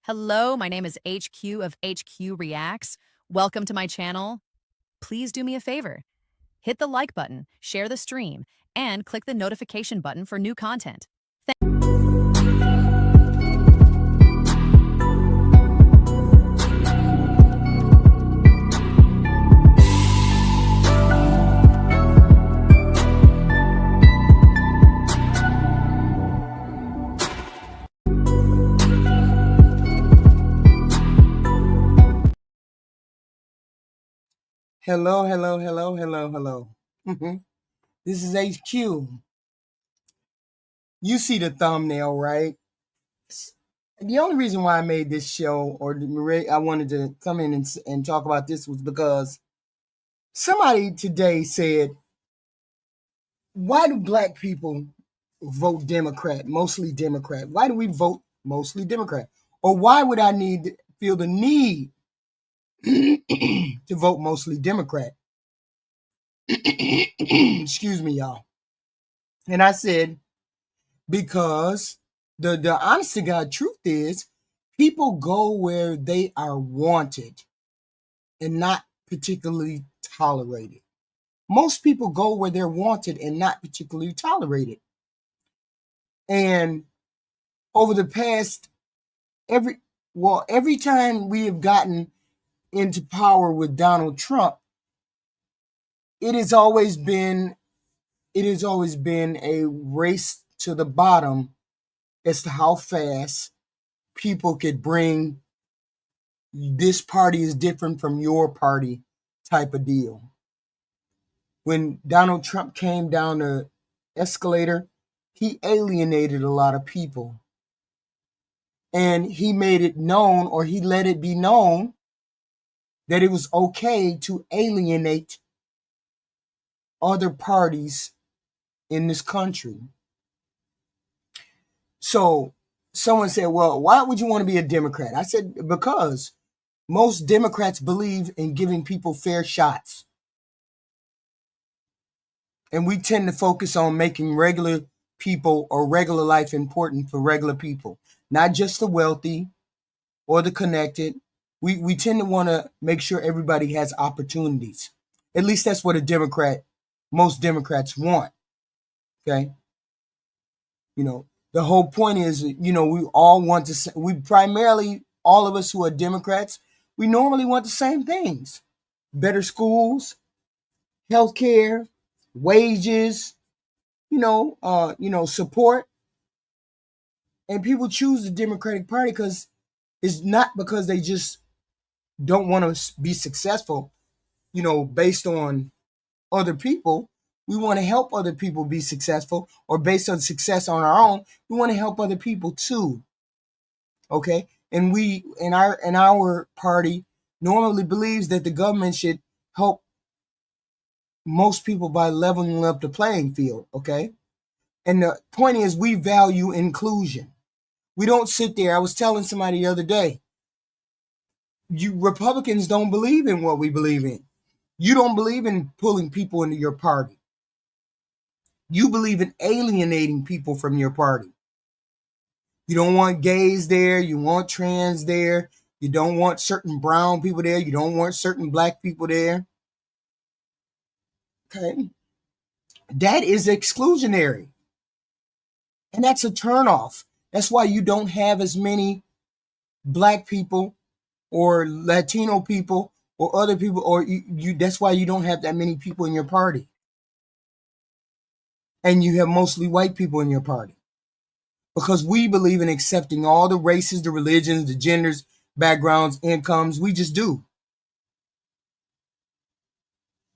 Hello, my name is HQ of HQ Reacts. Welcome to my channel. Please do me a favor. Hit the like button, share the stream, and click the notification button for new content. Hello. This is HQ. You see the thumbnail, right? The only reason why I made this show, or I wanted to come in and talk about this, was because somebody today said, why do black people vote Democrat, mostly Democrat? Why do we vote mostly Democrat? Or why would I feel the need to vote mostly Democrat? Excuse me, y'all. And I said, because the honest to God truth is, people go where they are wanted and not particularly tolerated. Most people go where they're wanted and not particularly tolerated. And over the past, every time we have gotten into power with Donald Trump, it has always been a race to the bottom as to how fast people could bring this party is different from your party type of deal. When Donald Trump came down the escalator, he alienated a lot of people. And he made it known, or he let it be known, that it was okay to alienate other parties in this country. So someone said, well, why would you want to be a Democrat? I said, because most Democrats believe in giving people fair shots. And we tend to focus on making regular people or regular life important for regular people, not just the wealthy or the connected. We tend to want to make sure everybody has opportunities. At least that's what most Democrats want. Okay. The whole point is, we all want all of us who are Democrats, we normally want the same things: better schools, healthcare, wages, support. And people choose the Democratic Party because it's not because they just don't want to be successful, based on other people. We want to help other people be successful, or based on success on our own, we want to help other people too. Okay? And we in our party normally believes that the government should help most people by leveling up the playing field, okay? And the point is, we value inclusion. We don't sit there. I was telling somebody the other day, you Republicans don't believe in what we believe in. You don't believe in pulling people into your party. You believe in alienating people from your party. You don't want gays there. You want trans there. You don't want certain brown people there. You don't want certain black people there. Okay? That is exclusionary. And that's a turnoff. That's why you don't have as many black people or Latino people or other people, or that's why you don't have that many people in your party. And you have mostly white people in your party. Because we believe in accepting all the races, the religions, the genders, backgrounds, incomes. We just do.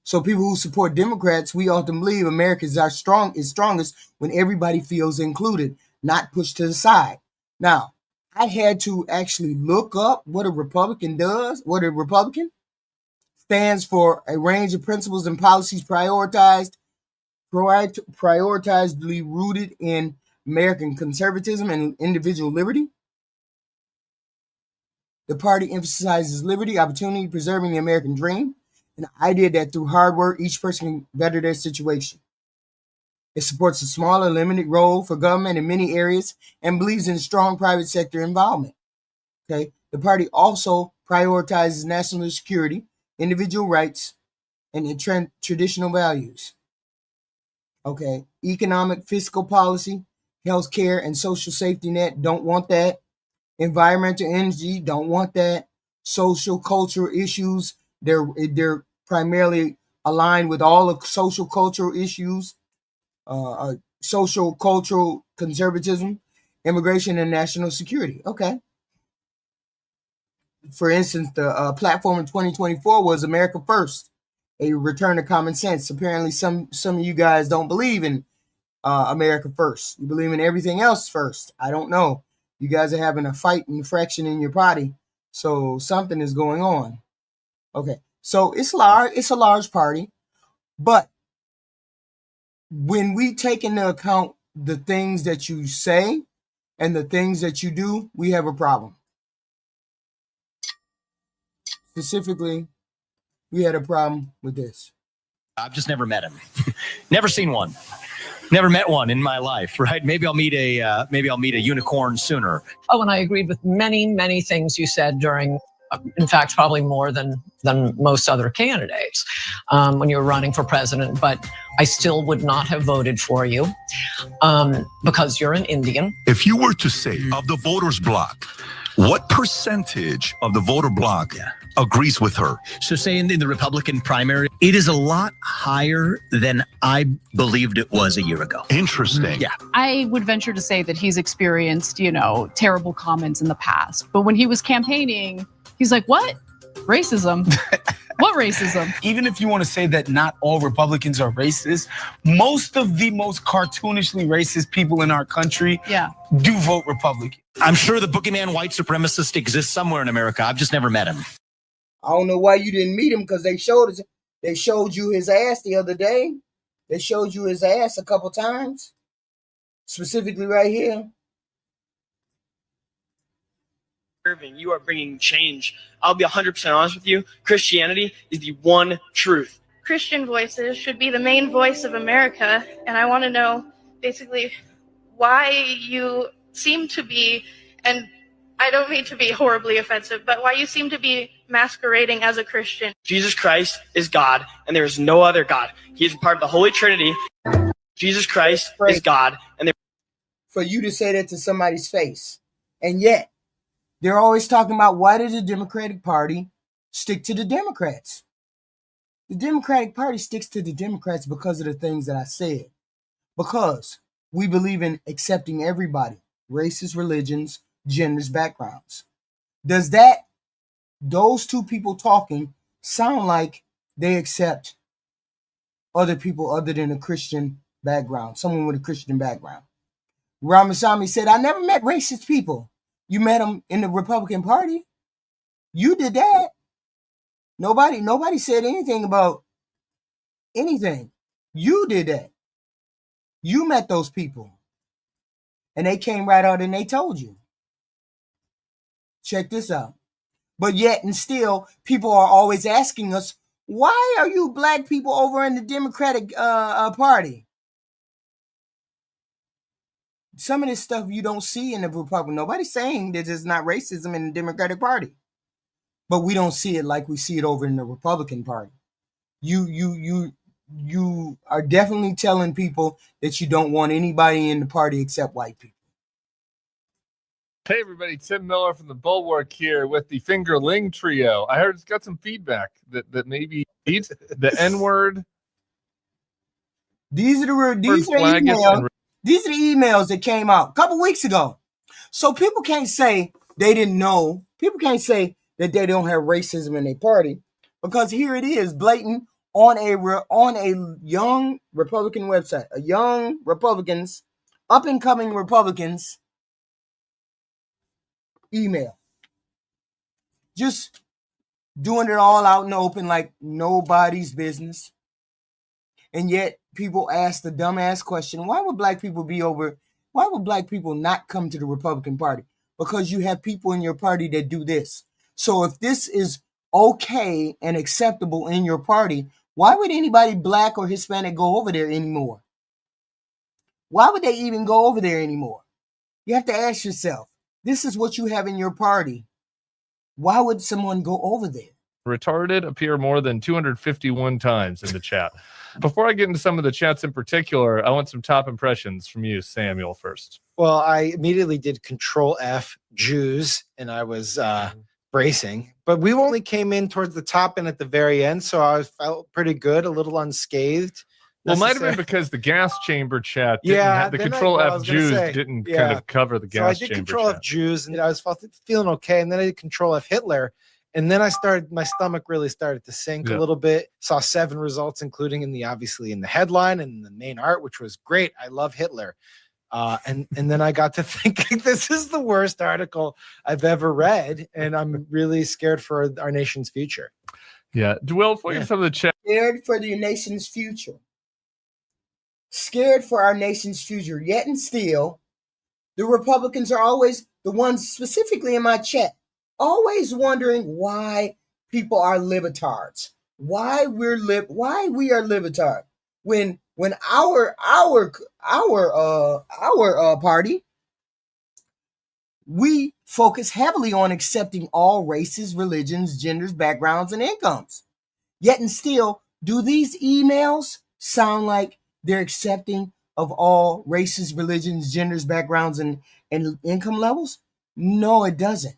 So people who support Democrats, we often believe America is strongest when everybody feels included, not pushed to the side. Now, I had to actually look up what a Republican does. What a Republican stands for: a range of principles and policies prioritizedly rooted in American conservatism and individual liberty. The party emphasizes liberty, opportunity, preserving the American dream, and the idea that through hard work, each person can better their situation. It supports a smaller, limited role for government in many areas and believes in strong private sector involvement. Okay. The party also prioritizes national security, individual rights, and traditional values. Okay. Economic, fiscal policy, healthcare, and social safety net, don't want that. Environmental energy, don't want that. Social cultural issues, they're primarily aligned with all of social cultural issues, social cultural conservatism, immigration, and national security. Okay. For instance, the platform in 2024 was America First, a return to common sense. Apparently, some of you guys don't believe in America First. You believe in everything else first. I don't know. You guys are having a fight and fraction in your party, so something is going on. Okay, so it's large. It's a large party, but when we take into account the things that you say and the things that you do, we have a problem. Specifically, we had a problem with this. I've just never met him. Never seen one. Never met one in my life, right? Maybe I'll meet a unicorn sooner. Oh, and I agreed with many things you said during, in fact, probably more than most other candidates when you were running for president. But I still would not have voted for you because you're an Indian. If you were to say of the voters bloc, what percentage of the voter bloc agrees with her? So say in the Republican primary, it is a lot higher than I believed it was a year ago. Interesting. Yeah. I would venture to say that he's experienced, terrible comments in the past. But when he was campaigning, he's like, what? Racism? What racism? Even if you want to say that not all Republicans are racist, most of the most cartoonishly racist people in our country do vote Republican. I'm sure the boogeyman white supremacist exists somewhere in America. I've just never met him. I don't know why you didn't meet him, because they showed you his ass the other day. They showed you his ass a couple times, specifically right here. You are bringing change. I'll be 100% honest with you. Christianity is the one truth. Christian voices should be the main voice of America, and I want to know basically why you seem to be, and I don't mean to be horribly offensive, but why you seem to be masquerading as a Christian. Jesus Christ is God, and there is no other God. He is part of the Holy Trinity. Jesus Christ is God, and for you to say that to somebody's face, and yet they're always talking about, why does the Democratic Party stick to the Democrats? The Democratic Party sticks to the Democrats because of the things that I said. Because we believe in accepting everybody, races, religions, genders, backgrounds. Does those two people talking sound like they accept other people other than a Christian background, someone with a Christian background? Ramaswamy said, I never met racist people. You met them in the Republican Party. You did that. Nobody said anything about anything. You did that. You met those people. And they came right out and they told you. Check this out. But yet and still, people are always asking us, why are you black people over in the Democratic Party? Some of this stuff you don't see in the Republican. Nobody's saying that there's not racism in the Democratic Party, but we don't see it like we see it over in the Republican Party. You are definitely telling people that you don't want anybody in the party except white people. Hey everybody, Tim Miller from the Bulwark here with the Fingerling Trio. I heard it's got some feedback that maybe the N-word. These are emails. These are the emails that came out a couple weeks ago. So people can't say they didn't know. People can't say that they don't have racism in their party, because here it is, blatant on a young Republican website, a young Republicans, up and coming Republicans email. Just doing it all out in the open like nobody's business. And yet people ask the dumbass question, why would black people not come to the Republican Party? Because you have people in your party that do this. So if this is okay and acceptable in your party, why would anybody black or Hispanic go over there anymore? Why would they even go over there anymore? You have to ask yourself, this is what you have in your party. Why would someone go over there? Retarded appear more than 251 times in the chat. Before I get into some of the chats in particular, I want some top impressions from you, Samuel, first. Well, I immediately did Control F Jews, and I was bracing, but we only came in towards the top and at the very end, so I felt pretty good, a little unscathed. Well, it might have been because the gas chamber chat didn't have, the Control F Jews didn't kind of cover the gas chamber. So I did Control F Jews, and I was feeling okay, and then I did Control F Hitler, and then my stomach really started to sink a little bit. Saw 7 results, including obviously in the headline and the main art, which was great. I love Hitler. And then I got to thinking, this is the worst article I've ever read, and I'm really scared for our nation's future. Yeah, Will, for some of the chat. Scared for the nation's future. Scared for our nation's future. Yet and still, the Republicans are always the ones, specifically in my chat, always wondering why people are libertards. Why we are libertard. When our party, we focus heavily on accepting all races, religions, genders, backgrounds, and incomes. Yet and still, do these emails sound like they're accepting of all races, religions, genders, backgrounds, and income levels? No, it doesn't.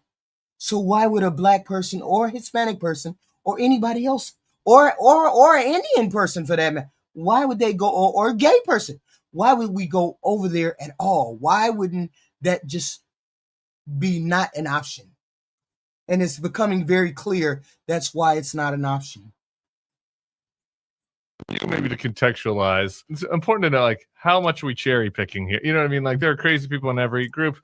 So why would a black person or a Hispanic person or anybody else or an Indian person for that matter, why would they go, or a gay person? Why would we go over there at all? Why wouldn't that just be not an option? And it's becoming very clear that's why it's not an option. Maybe to contextualize, it's important to know like how much are we cherry picking here. You know what I mean? Like there are crazy people in every group.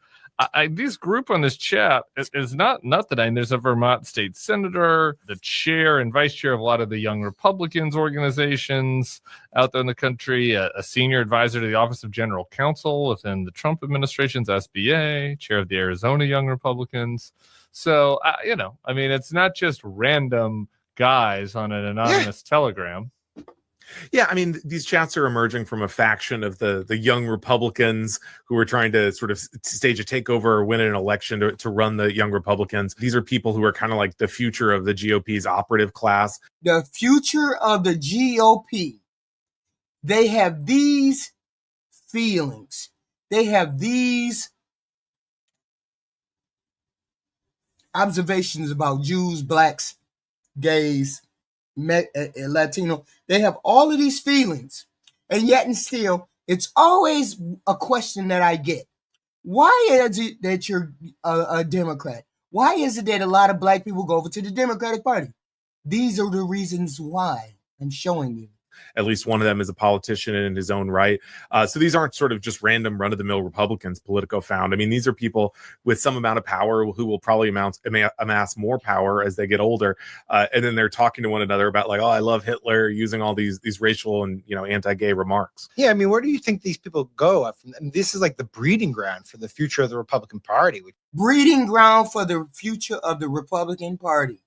This group on this chat is not that I mean, there's a Vermont state senator, the chair and vice chair of a lot of the Young Republicans organizations out there in the country, a senior advisor to the Office of General Counsel within the Trump administration's SBA, chair of the Arizona Young Republicans. So, I mean, it's not just random guys on an anonymous telegram. Yeah, I mean, these chats are emerging from a faction of the young Republicans who are trying to sort of stage a takeover or win an election to run the young Republicans. These are people who are kind of like the future of the GOP's operative class. The future of the GOP. They have these feelings. They have these observations about Jews, blacks, gays, Latino. They have all of these feelings, and yet and still, it's always a question that I get. Why is it that you're a Democrat? Why is it that a lot of black people go over to the Democratic Party? These are the reasons why I'm showing you. At least one of them is a politician in his own right. So these aren't sort of just random run-of-the-mill Republicans Politico found. I mean, these are people with some amount of power who will probably amass more power as they get older. And then they're talking to one another about like, oh, I love Hitler, using all these racial and, anti-gay remarks. Yeah, I mean, where do you think these people go? This is like the breeding ground for the future of the Republican Party. Breeding ground for the future of the Republican Party.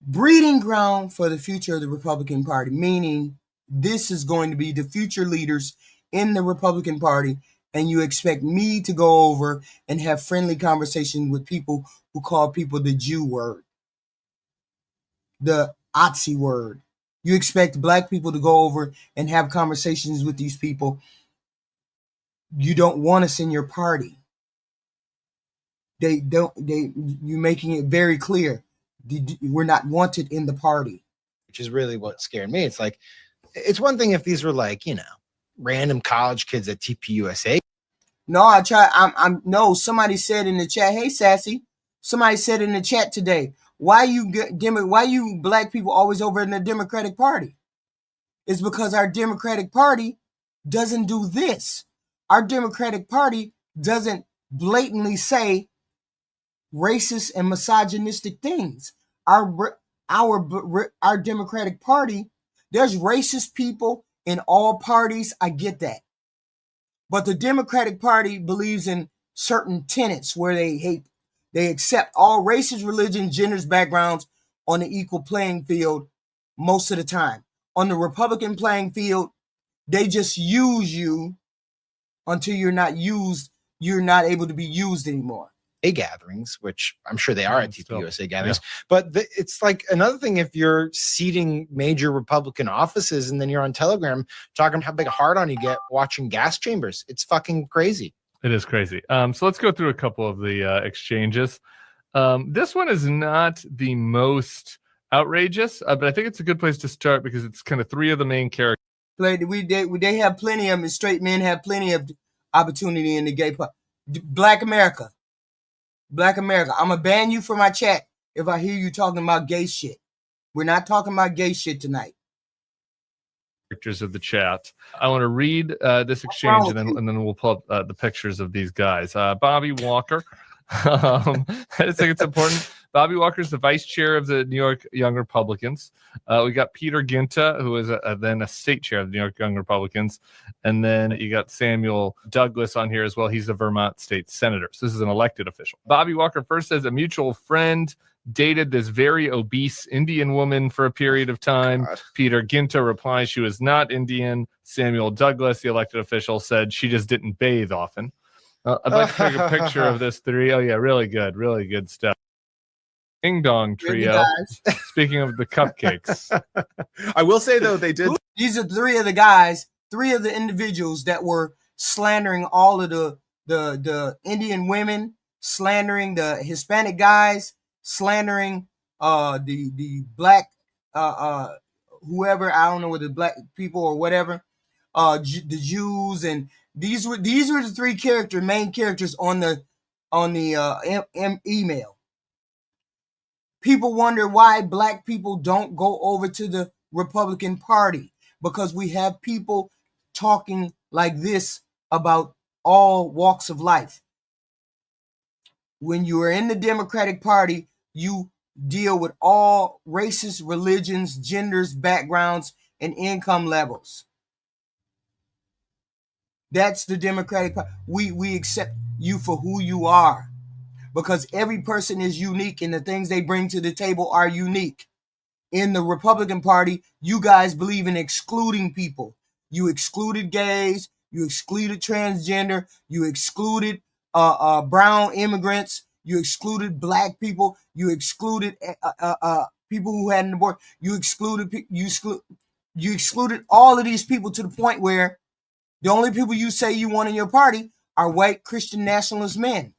Breeding ground for the future of the Republican Party, meaning this is going to be the future leaders in the Republican Party, and you expect me to go over and have friendly conversation with people who call people the Jew word, the Otzi word. You expect black people to go over and have conversations with these people. You don't want us in your party. You're making it very clear. We're not wanted in the party, which is really what scared me. It's like, it's one thing if these were like, random college kids at TPUSA. No, somebody said in the chat, hey, Sassy, somebody said in the chat today, why you black people always over in the Democratic Party? It's because our Democratic Party doesn't do this. Our Democratic Party doesn't blatantly say racist and misogynistic things. Our Democratic Party, there's racist people in all parties. I get that. But the Democratic Party believes in certain tenets where they accept all races, religions, genders, backgrounds on the equal playing field most of the time. On the Republican playing field, they just use you until you're not able to be used anymore. gatherings, which I'm sure they are at TPUSA gatherings. Yeah. But it's like another thing if you're seating major Republican offices and then you're on Telegram talking how big a hard on you get watching gas chambers. It's fucking crazy. It is crazy. So let's go through a couple of the exchanges. This one is not the most outrageous, but I think it's a good place to start because it's kind of three of the main characters. They have plenty of straight men have plenty of opportunity in the gay part. Black America. I'm gonna ban you from my chat if I hear you talking about gay shit. We're not talking about gay shit tonight. Pictures of the chat. I want to read this exchange and then we'll pull up the pictures of these guys. Bobby Walker. I just think it's important. Bobby Walker is the vice chair of the New York Young Republicans. We got Peter Ginta, who is then a state chair of the New York Young Republicans. And then you got Samuel Douglas on here as well. He's a Vermont state senator. So this is an elected official. Bobby Walker first says a mutual friend dated this very obese Indian woman for a period of time. God. Peter Ginta replies she was not Indian. Samuel Douglas, the elected official, said she just didn't bathe often. I'd like to take a picture of this three. Oh, yeah, really good stuff. Ding Dong Trio. Speaking of the cupcakes. I will say, though, they did. These are three of the guys, three of the individuals that were slandering all of the Indian women, slandering the Hispanic guys, slandering the black whoever, I don't know, whether black people or whatever, the Jews, and these were the three main characters on the email. People wonder why black people don't go over to the Republican Party, because we have people talking like this about all walks of life. When you are in the Democratic Party, you deal with all races, religions, genders, backgrounds, and income levels. That's the Democratic Party. We accept you for who you are, because every person is unique and the things they bring to the table are unique. In the Republican Party, you guys believe in excluding people. You excluded gays, you excluded transgender, you excluded brown immigrants, you excluded black people, you excluded people who had an abortion, you excluded all of these people to the point where the only people you say you want in your party are white Christian nationalist men.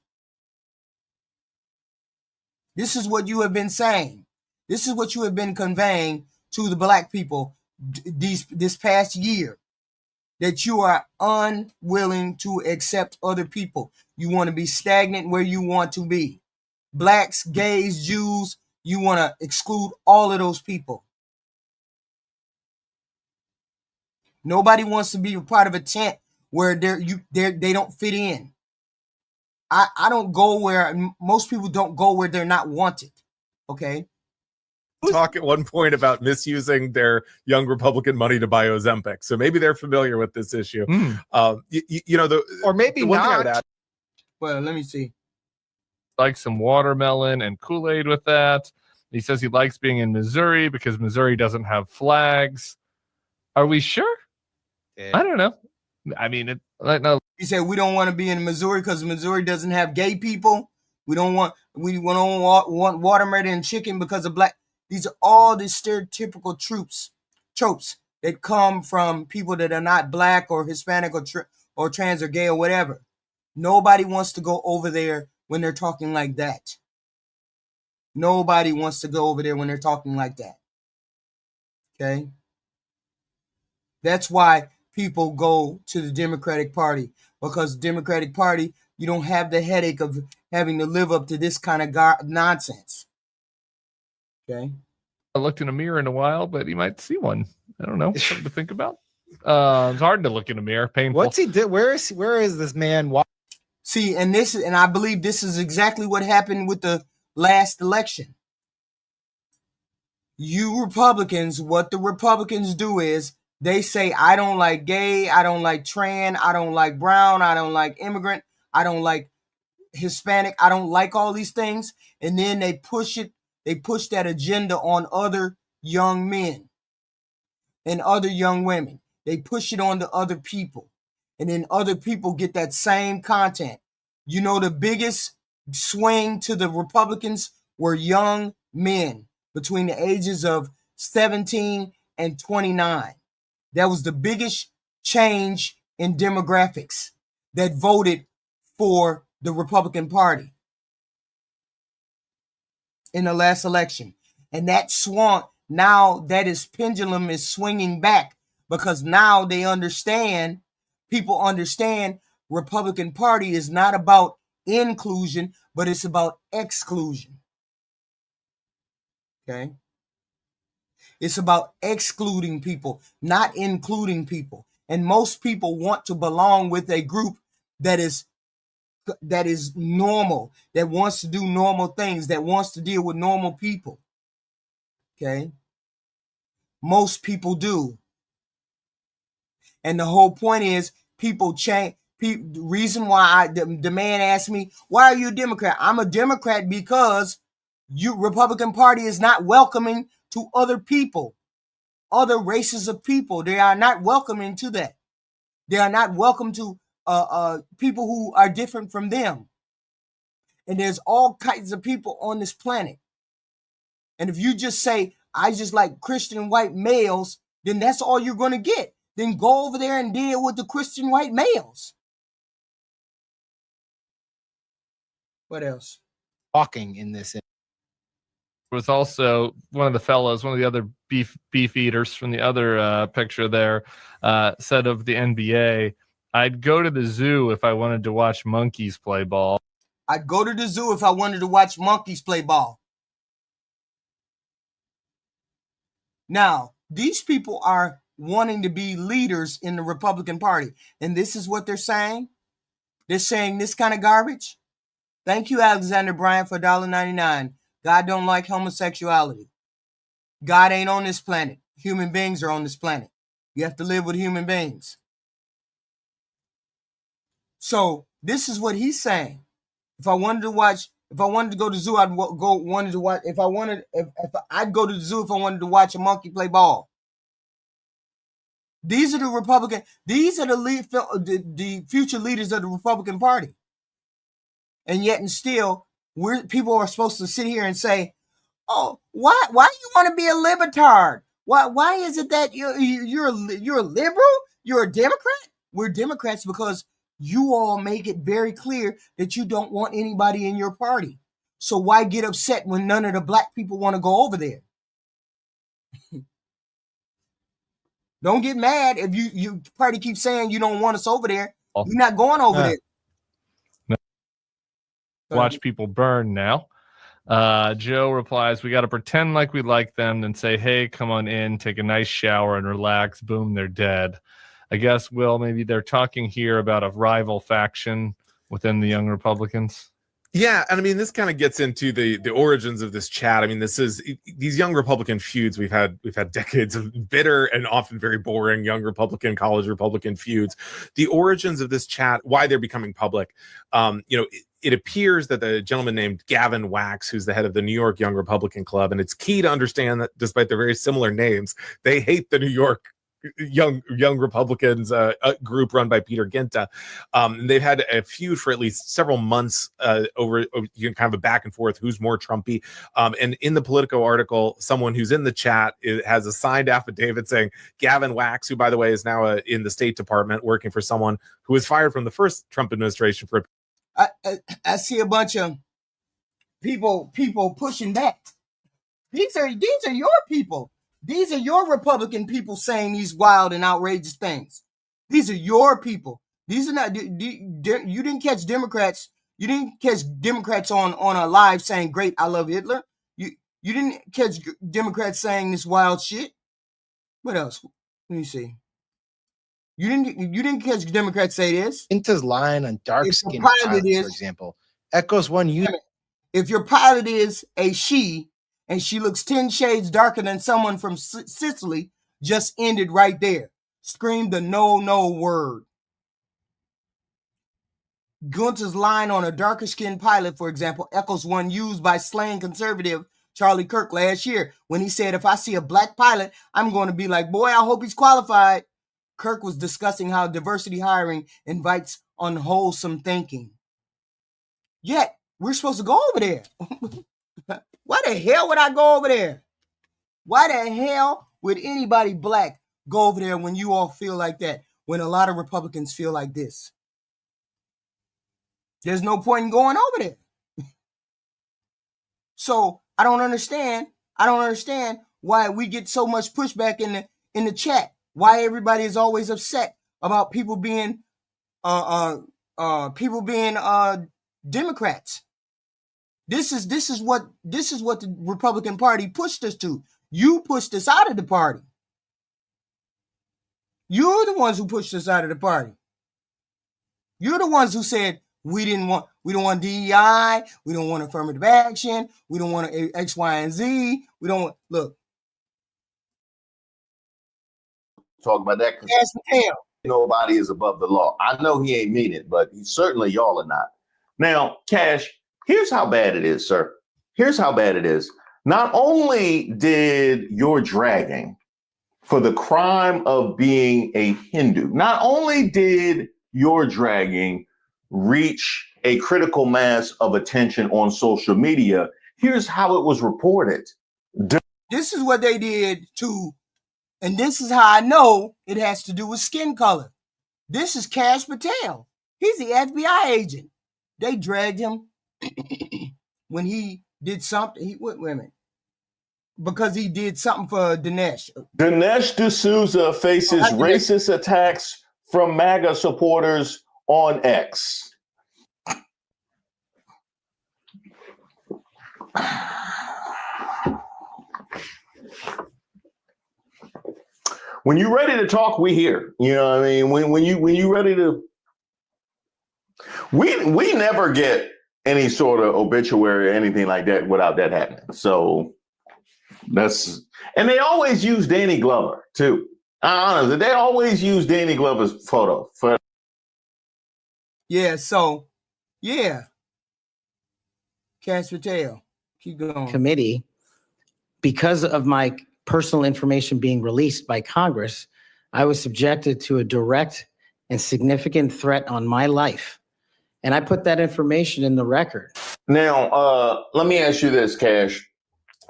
This is what you have been saying. This is what you have been conveying to the black people this past year, that you are unwilling to accept other people. You want to be stagnant where you want to be. Blacks, gays, Jews, you want to exclude all of those people. Nobody wants to be a part of a tent where they don't fit in. I don't go where most people don't go, where they're not wanted. Okay. Talk at one point about misusing their young Republican money to buy Ozempic, so maybe they're familiar with this issue. Or maybe not. Well, let me see. Like some watermelon and Kool-Aid with that. He says he likes being in Missouri because Missouri doesn't have flags. Are we sure? Yeah. I don't know. I mean, no. He said we don't want to be in Missouri because Missouri doesn't have gay people. We don't want watermelon and chicken because of black. These are all the stereotypical tropes that come from people that are not black or Hispanic or trans or gay or whatever. Nobody wants to go over there when they're talking like that. Nobody wants to go over there when they're talking like that. Okay? That's why people go to the Democratic Party, because Democratic Party, you don't have the headache of having to live up to this kind of nonsense. Okay. I looked in a mirror in a while, but you might see one. I don't know. Something to think about. It's hard to look in a mirror. Painful. What's he did? Where is this man? See, and I believe this is exactly what happened with the last election. You Republicans, what the Republicans do is they say, I don't like gay, I don't like trans, I don't like brown, I don't like immigrant, I don't like Hispanic, I don't like all these things. And then they push that agenda on other young men and other young women. They push it on to other people. And then other people get that same content. You know, the biggest swing to the Republicans were young men between the ages of 17 and 29. That was the biggest change in demographics that voted for the Republican Party in the last election. And that swung, now that is pendulum is swinging back, because now they understand, people understand Republican Party is not about inclusion, but it's about exclusion. Okay? It's about excluding people, not including people. And most people want to belong with a group that is normal, that wants to do normal things, that wants to deal with normal people. Okay? Most people do. And the whole point is people change. The reason why the man asked me, why are you a Democrat? I'm a Democrat because Republican Party is not welcoming to other people, other races of people. They are not welcoming to that. They are not welcome to people who are different from them. And there's all kinds of people on this planet. And if you just say, I just like Christian white males, then that's all you're going to get. Then go over there and deal with the Christian white males. What else? Talking in this. Was also one of the fellows, one of the other beef eaters from the other picture there, said of the NBA, I'd go to the zoo if I wanted to watch monkeys play ball. I'd go to the zoo if I wanted to watch monkeys play ball. Now, these people are wanting to be leaders in the Republican Party. And this is what they're saying. They're saying this kind of garbage. Thank you, Alexander Bryant, for $1.99. God don't like homosexuality. God ain't on this planet. Human beings are on this planet. You have to live with human beings. So this is what he's saying. If I wanted to go to the zoo, I'd go to the zoo if I wanted to watch a monkey play ball. These are the Republican. These are the future leaders of the Republican Party. And yet, and still, people are supposed to sit here and say, "Oh, why you want to be a libertard? Why is it that you're a liberal? You're a Democrat?" We're Democrats because you all make it very clear that you don't want anybody in your party. So why get upset when none of the black people want to go over there? Don't get mad if you party keep saying you don't want us over there. We're not going over there. No. Watch people burn now. Joe replies, we got to pretend like we like them, then say, hey, come on in, take a nice shower and relax. Boom, they're dead. I guess, Will, maybe they're talking here about a rival faction within the Young Republicans. Yeah, and I mean, this kind of gets into the origins of this chat. I mean, these young Republican feuds. We've had decades of bitter and often very boring young Republican, college Republican feuds. The origins of this chat, why they're becoming public. It appears that the gentleman named Gavin Wax, who's the head of the New York Young Republican Club, and it's key to understand that despite their very similar names, they hate the New York young Republicans group run by Peter Ginta. And they've had a feud for at least several months over kind of a back and forth, who's more Trumpy. And in the Politico article, someone who's in the chat has a signed affidavit saying Gavin Wax, who by the way is now in the State Department working for someone who was fired from the first Trump administration for. I see a bunch of people pushing back. These are your people. These are your Republican people saying these wild and outrageous things. These are your people. These are not. You didn't catch Democrats. You didn't catch Democrats on a live saying, "Great, I love Hitler." You didn't catch Democrats saying this wild shit. What else? Let me see. You didn't catch Democrats say this. Inta's line on dark-skinned pilots, for example, echoes one unit. If your pilot is a she, and she looks 10 shades darker than someone from Sicily, just ended right there. Scream the no word. Gunter's line on a darker-skinned pilot, for example, echoes one used by slain conservative Charlie Kirk last year when he said, if I see a black pilot, I'm going to be like, boy, I hope he's qualified. Kirk was discussing how diversity hiring invites unwholesome thinking. Yet, We're supposed to go over there. Why the hell would I go over there? Why the hell would anybody black go over there when you all feel like that? When a lot of Republicans feel like this? There's no point in going over there. So I don't understand why we get so much pushback in the chat. Why everybody is always upset about people being Democrats. This is what the Republican Party pushed us to. You pushed us out of the party. You're the ones who pushed us out of the party. You're the ones who said we don't want DEI, we don't want affirmative action, we don't want X, Y, and Z. We don't want, look. Talk about that because nobody is above the law. I know he ain't mean it, but certainly y'all are not. Now, Cash, here's how bad it is, sir. Here's how bad it is. Not only did your dragging for the crime of being a Hindu, not only did your dragging reach a critical mass of attention on social media, here's how it was reported. This is what they did to, and this is how I know it has to do with skin color. This is Cash Patel. He's the FBI agent. They dragged him when he did something. Wait a minute. Because he did something for Dinesh. Dinesh D'Souza faces racist attacks from MAGA supporters on X. When you're ready to talk, we here. You know what I mean? When you ready to, we never get any sort of obituary or anything like that without that happening. So and they always use Danny Glover too. Honestly, they always use Danny Glover's photo for. Yeah. So, yeah. Cash Patel. Keep going. Committee, because of my personal information being released by Congress, I was subjected to a direct and significant threat on my life. And I put that information in the record. Now, let me ask you this, Cash.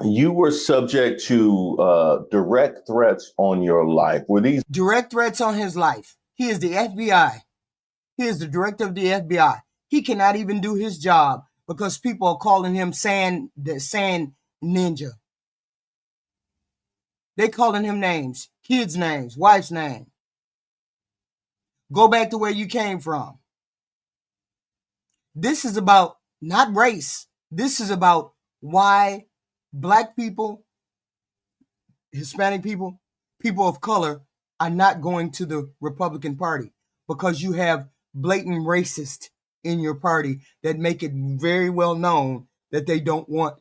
You were subject to direct threats on your life. Were these direct threats on his life? He is the FBI. He is the director of the FBI. He cannot even do his job because people are calling him Sand Ninja. They calling him names, kids' names, wife's name. Go back to where you came from. This is about not race. This is about why Black people, Hispanic people, people of color are not going to the Republican Party because you have blatant racists in your party that make it very well known that they don't want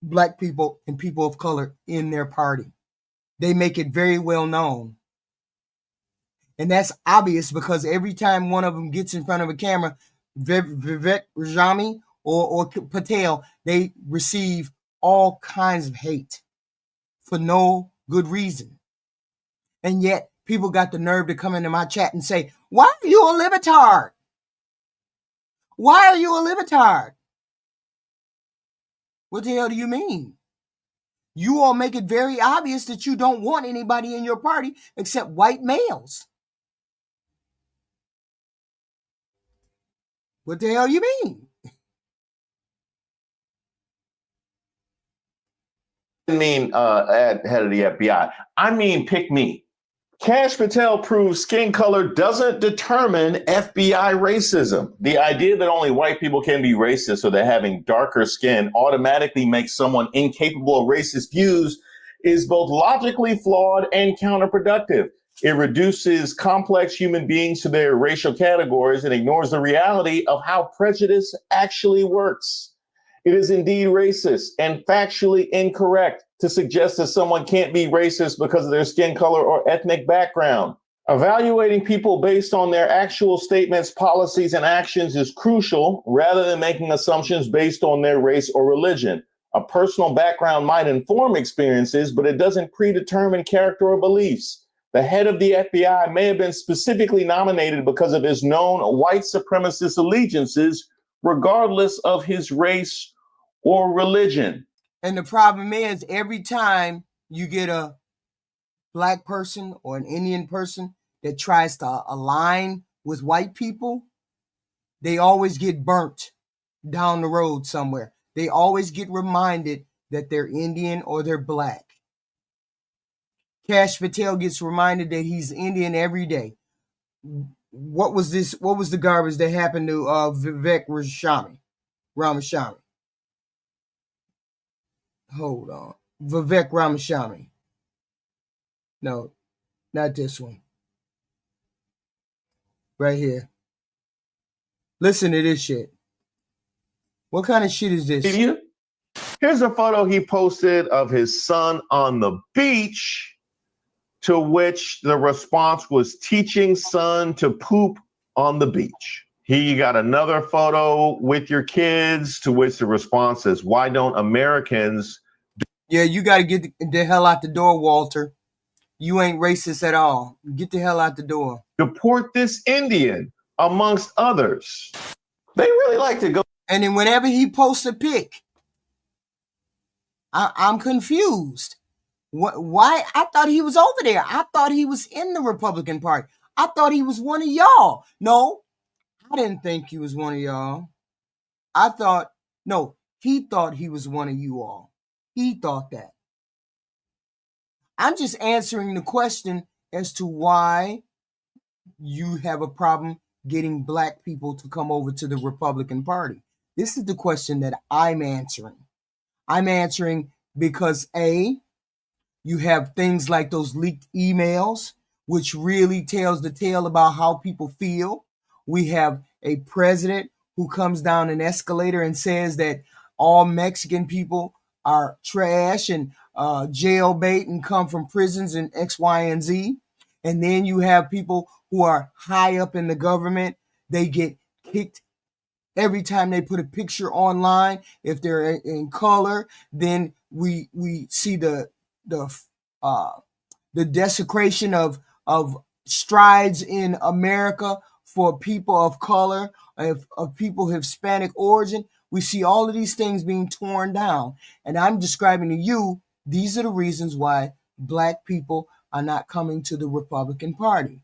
Black people and people of color in their party. They make it very well known. And that's obvious because every time one of them gets in front of a camera, Vivek Rajami or Patel, they receive all kinds of hate for no good reason. And yet people got the nerve to come into my chat and say, why are you a libetard? Why are you a libetard? What the hell do you mean? You all make it very obvious that you don't want anybody in your party except white males. What the hell you mean? I mean head of the FBI. I mean pick me. Cash Patel proves skin color doesn't determine FBI racism. The idea that only white people can be racist or that having darker skin automatically makes someone incapable of racist views is both logically flawed and counterproductive. It reduces complex human beings to their racial categories and ignores the reality of how prejudice actually works. It is indeed racist and factually incorrect to suggest that someone can't be racist because of their skin color or ethnic background. Evaluating people based on their actual statements, policies, and actions is crucial rather than making assumptions based on their race or religion. A personal background might inform experiences, but it doesn't predetermine character or beliefs. The head of the FBI may have been specifically nominated because of his known white supremacist allegiances regardless of his race or religion. And the problem is, every time you get a black person or an Indian person that tries to align with white people, they always get burnt down the road somewhere. They always get reminded that they're Indian or they're black. Kash Patel gets reminded that he's Indian every day. What was this? What was the garbage that happened to Vivek Ramaswamy? Hold on. Vivek Ramaswamy. No, not this one. Right here. Listen to this shit. What kind of shit is this? Here's a photo he posted of his son on the beach, to which the response was teaching son to poop on the beach. Here you got another photo with your kids, to which the response is, why don't Americans? Yeah, you got to get the hell out the door, Walter. You ain't racist at all. Get the hell out the door. Deport this Indian, amongst others. They really like to go. And then whenever he posts a pic, I'm confused. Why? I thought he was over there. I thought he was in the Republican Party. I thought he was one of y'all. No, I didn't think he was one of y'all. He thought he was one of you all. He thought that. I'm just answering the question as to why you have a problem getting black people to come over to the Republican Party. This is the question that I'm answering. I'm answering because A, you have things like those leaked emails, which really tells the tale about how people feel. We have a president who comes down an escalator and says that all Mexican people are trash and jailbait and come from prisons and X, Y, and Z. And then you have people who are high up in the government. They get kicked every time they put a picture online. If they're in color, then we see the desecration of strides in America for people of color, of people of Hispanic origin. We see all of these things being torn down. And I'm describing to you, these are the reasons why black people are not coming to the Republican Party.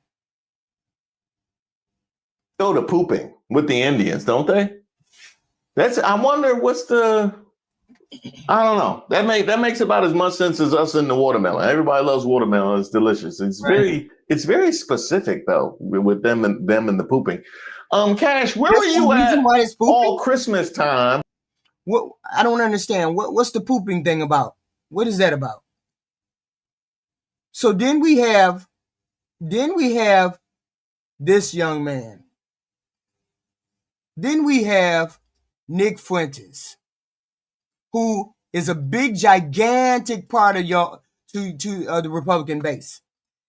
Go to pooping with the Indians, don't they? I wonder what's the, I don't know. That makes about as much sense as us in the watermelon. Everybody loves watermelon. It's delicious. It's very specific though with them and the pooping. Kash, where were you at all Christmas time? What, I don't understand. What's the pooping thing about? What is that about? So then we have this young man. Then we have Nick Fuentes, who is a big, gigantic part of the Republican base.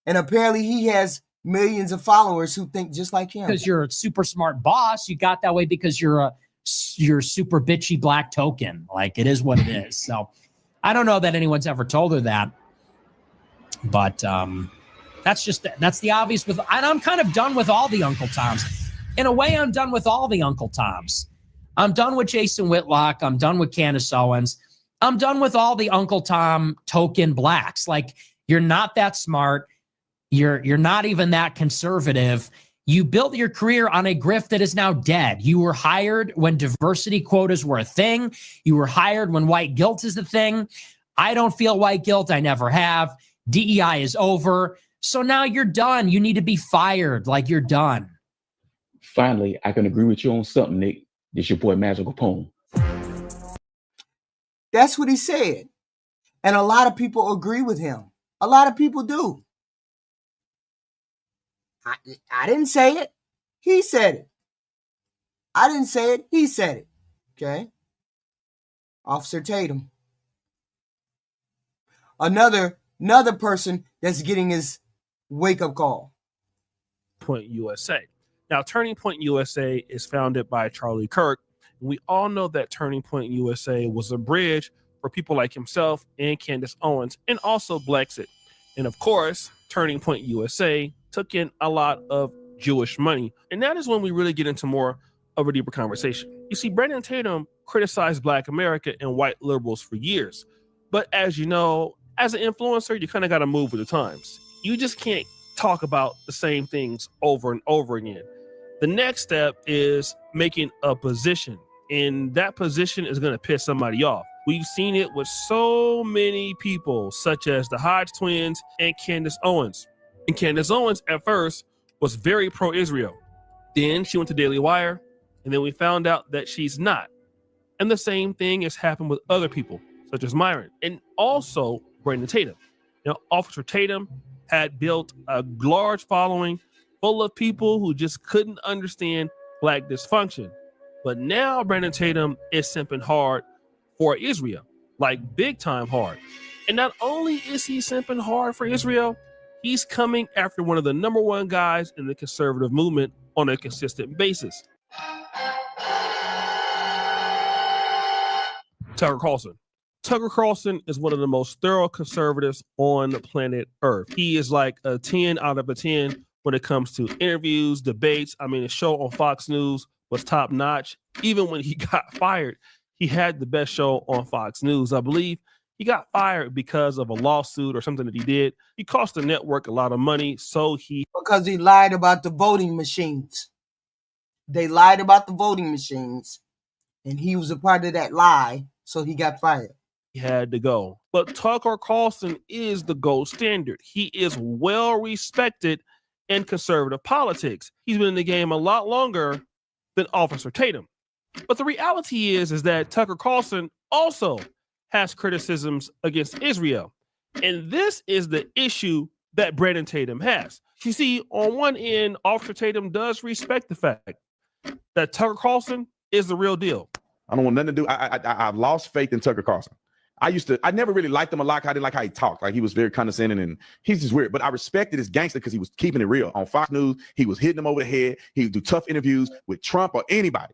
And apparently he has millions of followers who think just like him. Because you're a super smart boss, you got that way because you're super bitchy black token. Like, it is what it is. So I don't know that anyone's ever told her that. But that's the obvious. And I'm kind of done with all the Uncle Toms. In a way, I'm done with all the Uncle Toms. I'm done with Jason Whitlock. I'm done with Candace Owens. I'm done with all the Uncle Tom token blacks. Like, you're not that smart. You're not even that conservative. You built your career on a grift that is now dead. You were hired when diversity quotas were a thing. You were hired when white guilt is the thing. I don't feel white guilt. I never have. DEI is over. So now you're done. You need to be fired. Like, you're done. Finally, I can agree with you on something, Nick. It's your boy CApone. That's what he said. And a lot of people agree with him. A lot of people do. I didn't say it. He said it. I didn't say it. He said it. Okay. Officer Tatum. Another person that's getting his wake-up call. Point USA. Now, Turning Point USA is founded by Charlie Kirk. We all know that Turning Point USA was a bridge for people like himself and Candace Owens, and also Blexit. And of course, Turning Point USA took in a lot of Jewish money. And that is when we really get into more of a deeper conversation. You see, Brandon Tatum criticized Black America and white liberals for years. But as you know, as an influencer, you kind of got to move with the times. You just can't talk about the same things over and over again. The next step is making a position, and that position is going to piss somebody off. We've seen it with so many people, such as the Hodge twins and Candace Owens. And Candace Owens, at first, was very pro-Israel. Then she went to Daily Wire, and then we found out that she's not. And the same thing has happened with other people, such as Myron, and also Brandon Tatum. Now, Officer Tatum had built a large following full of people who just couldn't understand Black dysfunction. But now Brandon Tatum is simping hard for Israel, like big time hard. And not only is he simping hard for Israel, he's coming after one of the #1 guys in the conservative movement on a consistent basis. Tucker Carlson. Tucker Carlson is one of the most thorough conservatives on planet Earth. He is like a 10 out of a 10 when it comes to interviews, debates. I mean, his show on Fox News was top notch. Even when he got fired, he had the best show on Fox News. I believe he got fired because of a lawsuit or something that he did. He cost the network a lot of money, because he lied about the voting machines. They lied about the voting machines, and he was a part of that lie, so he got fired. He had to go. But Tucker Carlson is the gold standard. He is well respected in conservative politics. He's been in the game a lot longer than Officer Tatum. But the reality is that Tucker Carlson also has criticisms against Israel. And this is the issue that Brandon Tatum has. You see, on one end, Officer Tatum does respect the fact that Tucker Carlson is the real deal. I don't want nothing to do. I've lost faith in Tucker Carlson. I never really liked him a lot. I didn't like how he talked. Like, he was very condescending and he's just weird. But I respected his gangster because he was keeping it real. On Fox News, he was hitting them over the head. He would do tough interviews with Trump or anybody.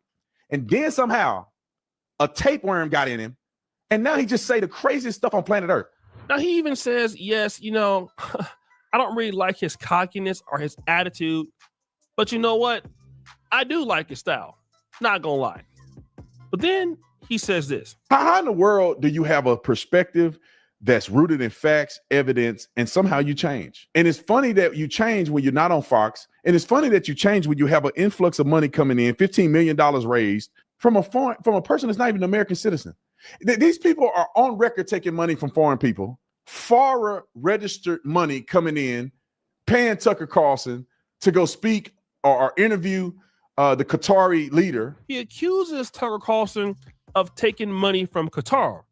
And then somehow a tapeworm got in him. And now he just say the craziest stuff on planet Earth. Now he even says, yes, you know, I don't really like his cockiness or his attitude. But you know what? I do like his style. Not gonna lie. But then he says this. How in the world do you have a perspective that's rooted in facts, evidence, and somehow you change? And it's funny that you change when you're not on Fox. And it's funny that you change when you have an influx of money coming in, $15 million raised from a person that's not even an American citizen. These people are on record taking money from foreign people, foreign registered money coming in, paying Tucker Carlson to go speak or interview the Qatari leader. He accuses Tucker Carlson of taking money from Qatar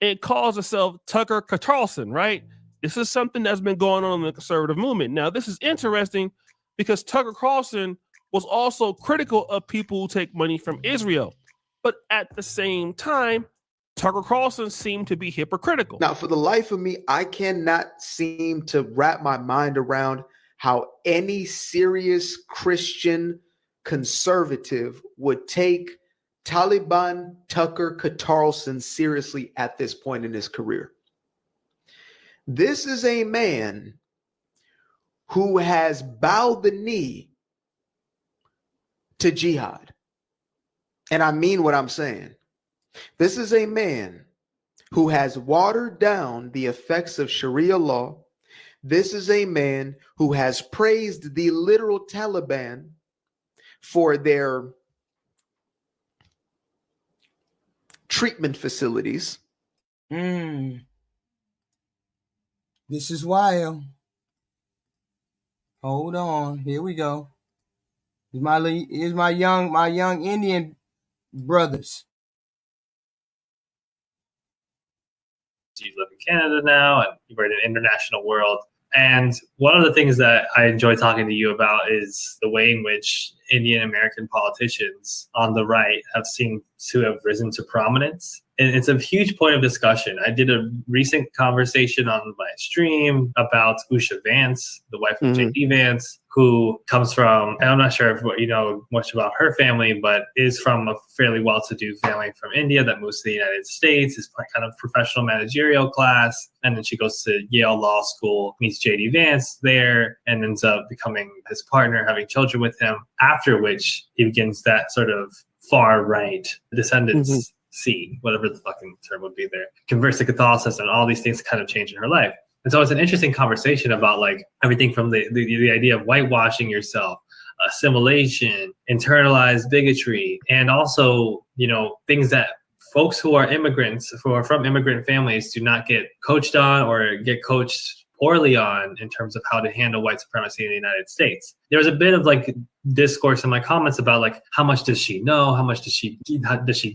and calls himself Tucker Carlson, right? This is something that's been going on in the conservative movement. Now, this is interesting because Tucker Carlson was also critical of people who take money from Israel. But at the same time, Tucker Carlson seemed to be hypocritical. Now, for the life of me, I cannot seem to wrap my mind around how any serious Christian conservative would take Taliban Tucker Carlson seriously at this point in his career. This is a man who has bowed the knee to jihad. And I mean what I'm saying. This is a man who has watered down the effects of Sharia law. This is a man who has praised the literal Taliban for their treatment facilities. This is wild. Hold on. Here we go. Here's my young Indian brothers. You live in Canada now and you're in an international world. And one of the things that I enjoy talking to you about is the way in which Indian American politicians on the right have seemed to have risen to prominence. And it's a huge point of discussion. I did a recent conversation on my stream about Usha Vance, the wife of J.D. Vance, who comes from, and I'm not sure if you know much about her family, but is from a fairly well-to-do family from India that moves to the United States, is kind of professional managerial class. And then she goes to Yale Law School, meets J.D. Vance there, and ends up becoming his partner, having children with him. after which he begins that sort of far right descendancy, whatever the fucking term would be there, converts to Catholicism, and all these things kind of change in her life. And so it's an interesting conversation about like everything from the idea of whitewashing yourself, assimilation, internalized bigotry, and also, you know, things that folks who are immigrants, who are from immigrant families, do not get coached on or get coached poorly on in terms of how to handle white supremacy in the United States. There was a bit of like discourse in my comments about like, how much does she know? How much does she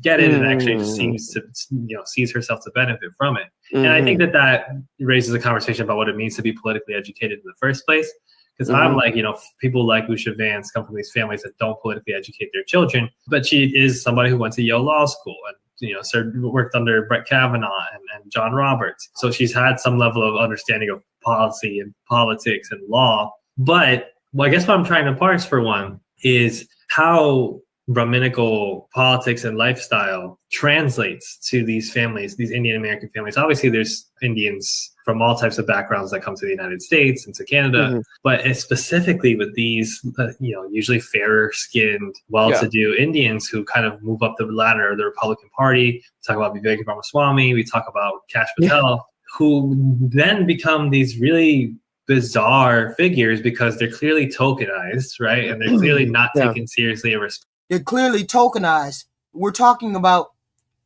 get it? And actually just seems to, you know, sees herself to benefit from it. And I think that raises a conversation about what it means to be politically educated in the first place. Because I'm like, you know, people like Lucia Vance come from these families that don't politically educate their children, but she is somebody who went to Yale Law School and, you know, worked under Brett Kavanaugh and John Roberts. So she's had some level of understanding of policy and politics and law. But I guess what I'm trying to parse for one is how Brahminical politics and lifestyle translates to these families, these Indian American families. Obviously, there's Indians from all types of backgrounds that come to the United States and to Canada, but specifically with these, you know, usually fairer-skinned, well-to-do Indians who kind of move up the ladder of the Republican Party. We talk about Vivek Ramaswamy, we talk about Kash Patel, who then become these really bizarre figures because they're clearly tokenized, right? And they're clearly not taken seriously or respected. They're clearly tokenized. We're talking about,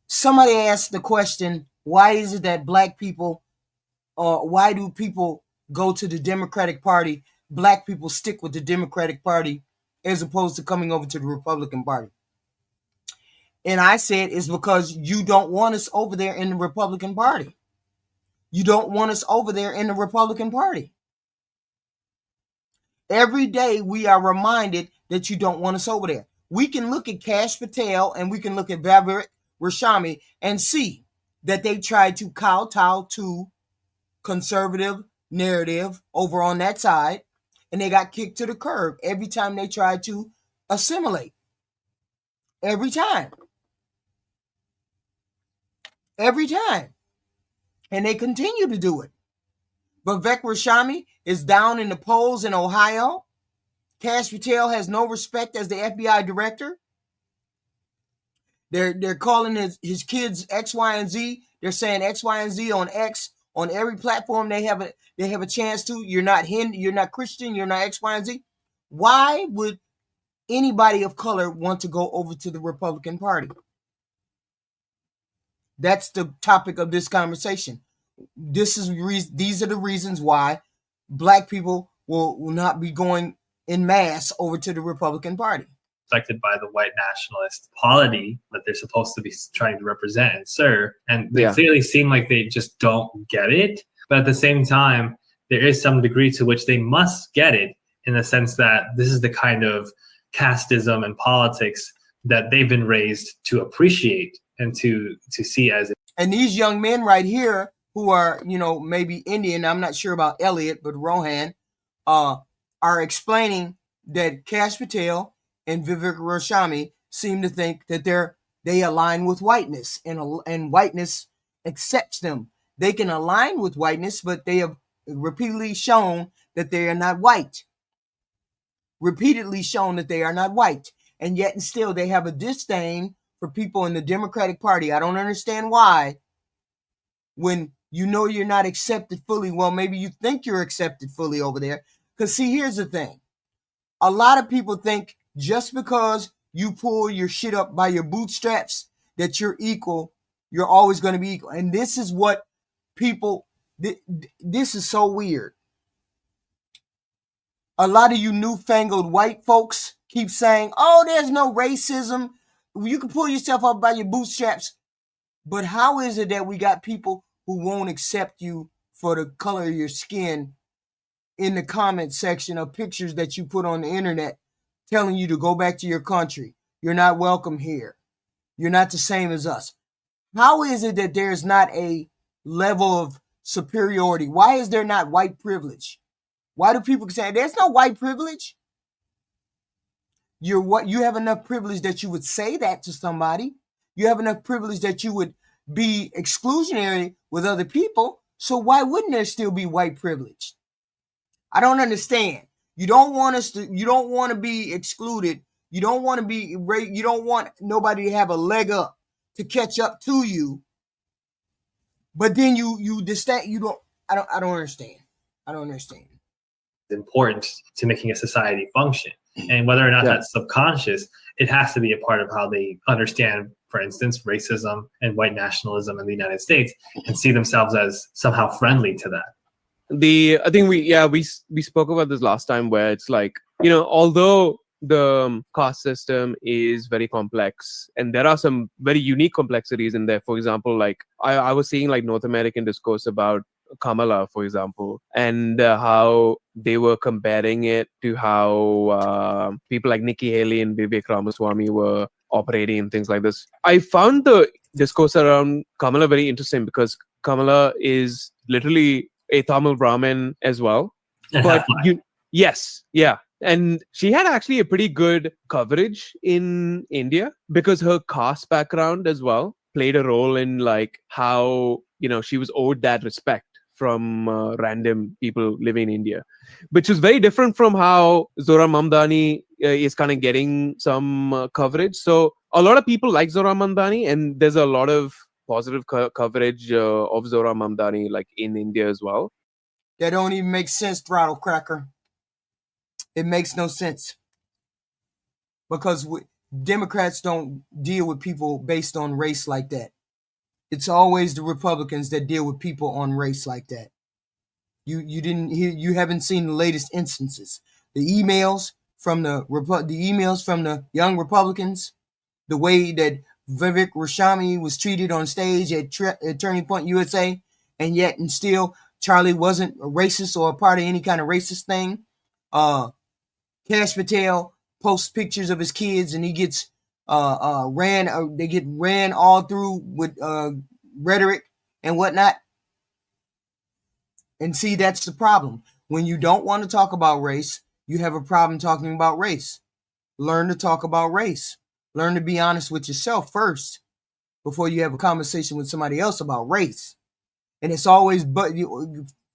somebody asked the question, why is it that black people, why do people go to the Democratic Party? Black people stick with the Democratic Party as opposed to coming over to the Republican Party. And I said, it's because you don't want us over there in the Republican Party. You don't want us over there in the Republican Party. Every day we are reminded that you don't want us over there. We can look at Kash Patel and we can look at Vivek Ramaswamy and see that they tried to kowtow to conservative narrative over on that side, and they got kicked to the curb every time they tried to assimilate. Every time. Every time. And they continue to do it. But Vivek Ramaswamy is down in the polls in Ohio. Kash Patel has no respect as the FBI director. They're calling his kids X, Y, and Z. They're saying X, Y, and Z on X on every platform they have a chance to. You're not Hindu, you're not Christian, you're not X, Y, and Z. Why would anybody of color want to go over to the Republican Party? That's the topic of this conversation. These are the reasons why black people will not be going in mass over to the Republican Party. Affected by the white nationalist polity that they're supposed to be trying to represent and serve. And they clearly seem like they just don't get it. But at the same time, there is some degree to which they must get it, in the sense that this is the kind of casteism and politics that they've been raised to appreciate and to see as it. And these young men right here who are, you know, maybe Indian, I'm not sure about Elliot, but Rohan, are explaining that Kash Patel and Vivek Ramaswamy seem to think that they align with whiteness, and whiteness accepts them. They can align with whiteness, but they have repeatedly shown that they are not white. Repeatedly shown that they are not white. And yet and still they have a disdain for people in the Democratic Party. I don't understand why, when you know you're not accepted fully. Well, maybe you think you're accepted fully over there. Because see, here's the thing. A lot of people think just because you pull your shit up by your bootstraps that you're equal, you're always going to be equal. And this is what people, this is so weird. A lot of you newfangled white folks keep saying, oh, there's no racism. You can pull yourself up by your bootstraps. But how is it that we got people who won't accept you for the color of your skin in the comment section of pictures that you put on the internet telling you to go back to your country? You're not welcome here. You're not the same as us. How is it that there's not a level of superiority? Why is there not white privilege? Why do people say there's no white privilege? You have enough privilege that you would say that to somebody. You have enough privilege that you would be exclusionary with other people. So why wouldn't there still be white privilege? I don't understand. You don't want us to. You don't want to be excluded. You don't want to be. You don't want nobody to have a leg up to catch up to you. But then you distinct. You don't. I don't understand. I don't understand. Important to making a society function, and whether or not that's subconscious, it has to be a part of how they understand, for instance, racism and white nationalism in the United States, and see themselves as somehow friendly to that. I think we spoke about this last time, where it's like, although the caste system is very complex and there are some very unique complexities in there. For example, like I was seeing like North American discourse about Kamala, for example, and how they were comparing it to how people like Nikki Haley and Vivek Ramaswamy were operating and things like this. I found the discourse around Kamala very interesting, because Kamala is literally a Tamil Brahmin as well. But and she had actually a pretty good coverage in India, because her caste background as well played a role in like how she was owed that respect from random people living in India, which is very different from how Zohra Mamdani is kind of getting some coverage. So a lot of people like Zohra Mamdani, and there's a lot of positive coverage of Zohra Mamdani like in India as well. That don't even make sense, Throttle Cracker. It makes no sense, because Democrats don't deal with people based on race like that. It's always the Republicans that deal with people on race like that. You haven't seen the latest instances. The emails from the young Republicans, the way that Vivek Ramaswamy was treated on stage at Turning Point USA, and yet and still Charlie wasn't a racist or a part of any kind of racist thing. Kash Patel posts pictures of his kids, and he gets they get ran all through with rhetoric and whatnot. And see, that's the problem. When you don't want to talk about race, you have a problem talking about race. Learn to talk about race. Learn to be honest with yourself first before you have a conversation with somebody else about race. And it's always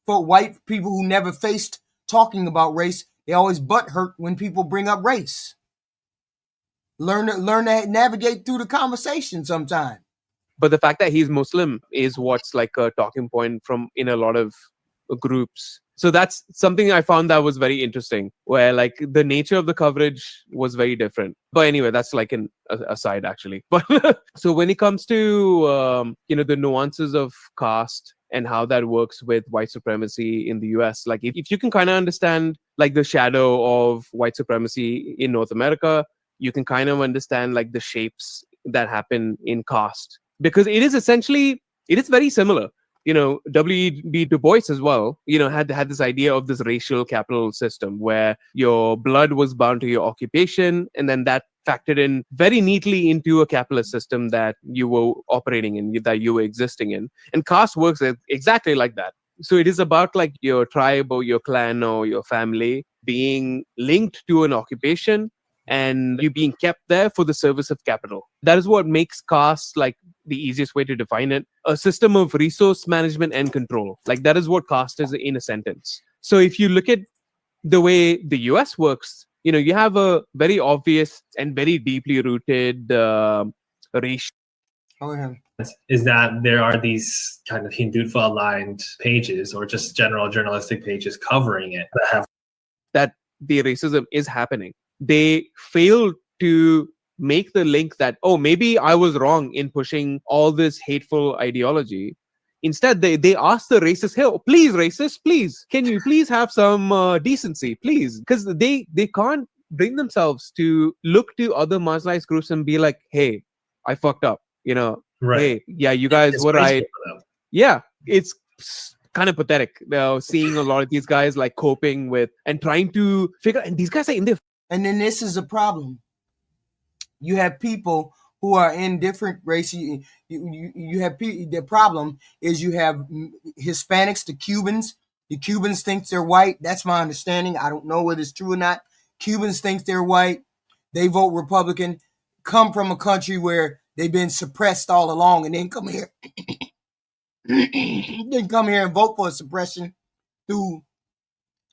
for white people who never faced talking about race, they always butt hurt when people bring up race. Learn to navigate through the conversation sometime. But the fact that he's Muslim is what's like a talking point in a lot of groups. So that's something I found that was very interesting, where like the nature of the coverage was very different. But anyway, that's like an aside actually. But so when it comes to the nuances of caste and how that works with white supremacy in the US, like if you can kind of understand like the shadow of white supremacy in North America, you can kind of understand like the shapes that happen in caste, because it is very similar. W.E.B. Du Bois as well, had this idea of this racial capital system where your blood was bound to your occupation, and then that factored in very neatly into a capitalist system that you were operating in, that you were existing in. And caste works exactly like that. So it is about like your tribe or your clan or your family being linked to an occupation and you being kept there for the service of capital. That is what makes caste, like the easiest way to define it, a system of resource management and control. Like that is what caste is in a sentence. So if you look at the way the US works, you have a very obvious and very deeply rooted racial. Is that there are these kind of Hindutva aligned pages or just general journalistic pages covering it that the racism is happening. They fail to make the link that, maybe I was wrong in pushing all this hateful ideology. Instead, they ask the racist, hey, please, racist, please, can you please have some decency, please? Because they can't bring themselves to look to other marginalized groups and be like, hey, I fucked up, Right. Hey, yeah, you guys were right. Yeah, it's kind of pathetic seeing a lot of these guys like coping with and trying to figure, and these guys are in their. And then this is a problem. You have people who are in different races. You have the problem is you have Hispanics, the Cubans. The Cubans think they're white. That's my understanding. I don't know whether it's true or not. Cubans think they're white. They vote Republican. Come from a country where they've been suppressed all along, and then come here. Then come here and vote for suppression through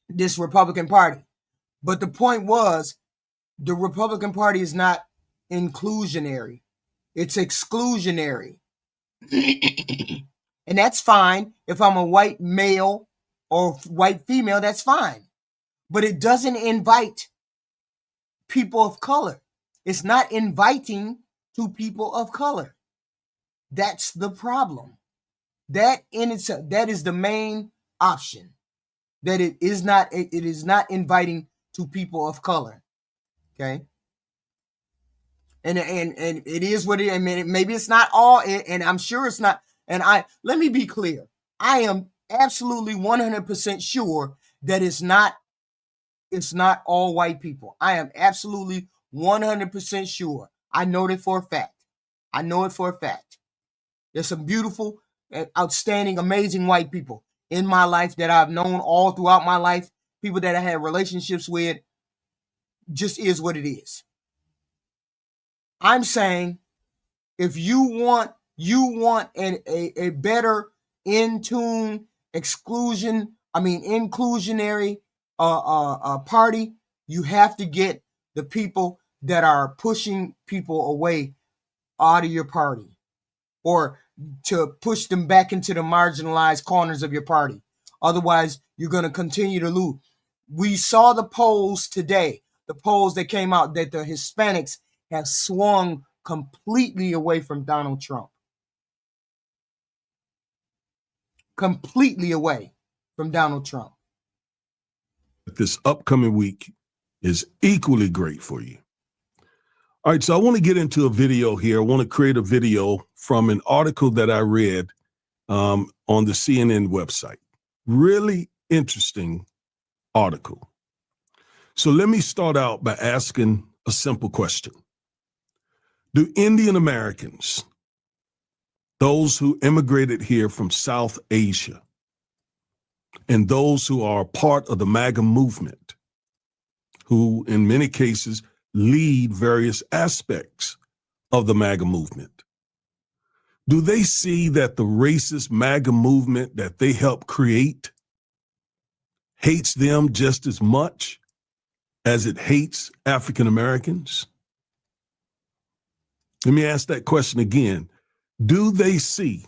this Republican Party. But the point was, the Republican Party is not inclusionary. It's exclusionary. And that's fine. If I'm a white male or white female, that's fine. But it doesn't invite people of color. It's not inviting to people of color. That's the problem. That in itself, that is the main option. That it is not inviting to people of color. Okay. And it is what it is. I mean, maybe it's not all, and I'm sure it's not. And let me be clear. I am absolutely 100% sure that it's not all white people. I am absolutely 100% sure. I know it for a fact. There's some beautiful, outstanding, amazing white people in my life that I've known all throughout my life. People that I had relationships with. Just is what it is. I'm saying, if you want a better in-tune inclusionary party, you have to get the people that are pushing people away out of your party, or to push them back into the marginalized corners of your party. Otherwise, you're going to continue to lose. We saw the polls today, the polls that came out, that the Hispanics have swung completely away from Donald Trump. Completely away from Donald Trump. This upcoming week is equally great for you. All right, so I want to get into a video here. I want to create a video from an article that I read on the CNN website. Really interesting article. So let me start out by asking a simple question. Do Indian Americans, those who immigrated here from South Asia, and those who are part of the MAGA movement, who in many cases lead various aspects of the MAGA movement, do they see that the racist MAGA movement that they helped create hates them just as much as it hates African Americans? Let me ask that question again. Do they see,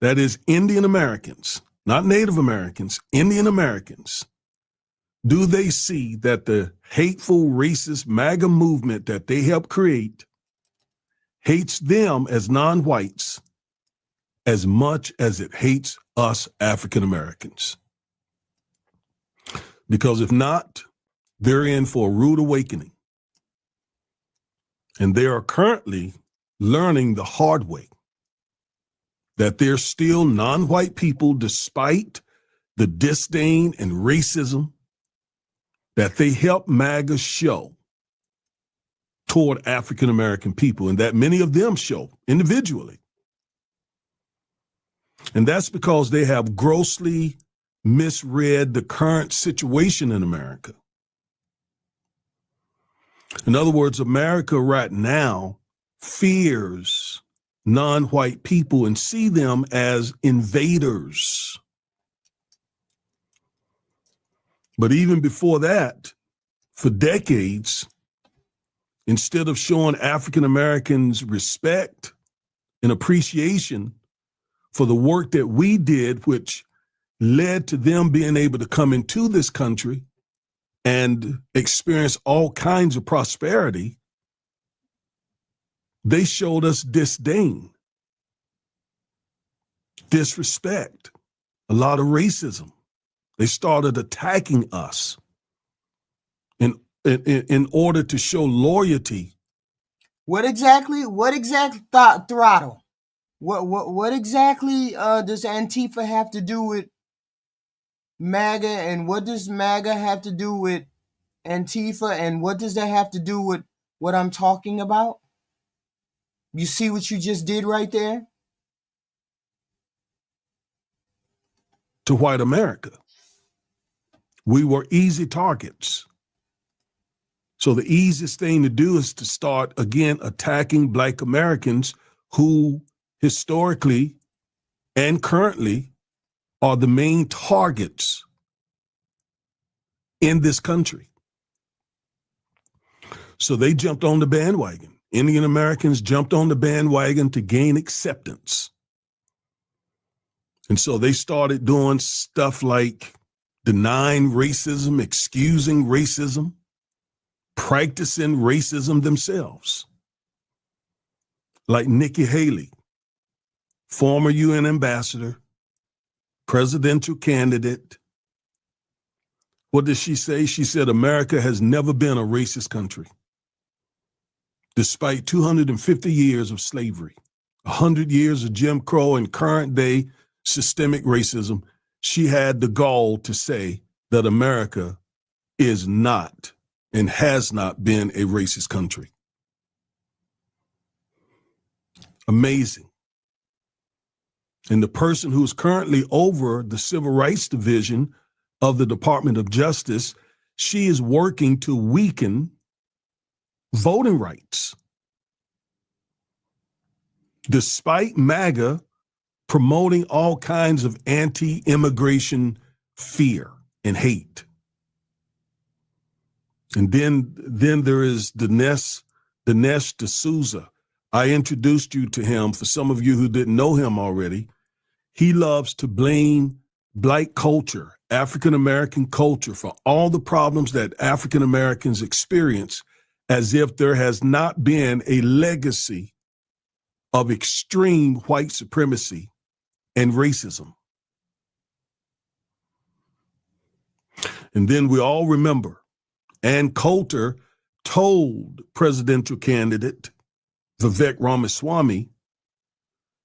that is Indian Americans, not Native Americans, Indian Americans, do they see that the hateful, racist MAGA movement that they helped create hates them as non-whites as much as it hates us African Americans? Because if not, they're in for a rude awakening. And they are currently learning the hard way that they're still non-white people despite the disdain and racism that they help MAGA show toward African American people, and that many of them show individually. And that's because they have grossly misread the current situation in America. In other words, America right now fears non-white people and see them as invaders. But even before that, for decades, instead of showing African Americans respect and appreciation for the work that we did, which led to them being able to come into this country and experience all kinds of prosperity, they showed us disdain, disrespect, a lot of racism. They started attacking us in order to show loyalty. What exactly throttle? What exactly does Antifa have to do with MAGA, and what does MAGA have to do with Antifa, and what does that have to do with what I'm talking about? You see what you just did right there? To white America, we were easy targets. So the easiest thing to do is to start, again, attacking Black Americans who historically and currently are the main targets in this country. So they jumped on the bandwagon. Indian Americans jumped on the bandwagon to gain acceptance. And so they started doing stuff like denying racism, excusing racism, practicing racism themselves. Like Nikki Haley, former UN ambassador, presidential candidate. What did she say? She said, America has never been a racist country. Despite 250 years of slavery, 100 years of Jim Crow and current day systemic racism, she had the gall to say that America is not and has not been a racist country. Amazing. And the person who's currently over the Civil Rights Division of the Department of Justice, she is working to weaken voting rights. Despite MAGA promoting all kinds of anti-immigration fear and hate. And then there is Dinesh D'Souza. I introduced you to him for some of you who didn't know him already. He loves to blame Black culture, African American culture, for all the problems that African Americans experience, as if there has not been a legacy of extreme white supremacy and racism. And then we all remember, Ann Coulter told presidential candidate Vivek Ramaswamy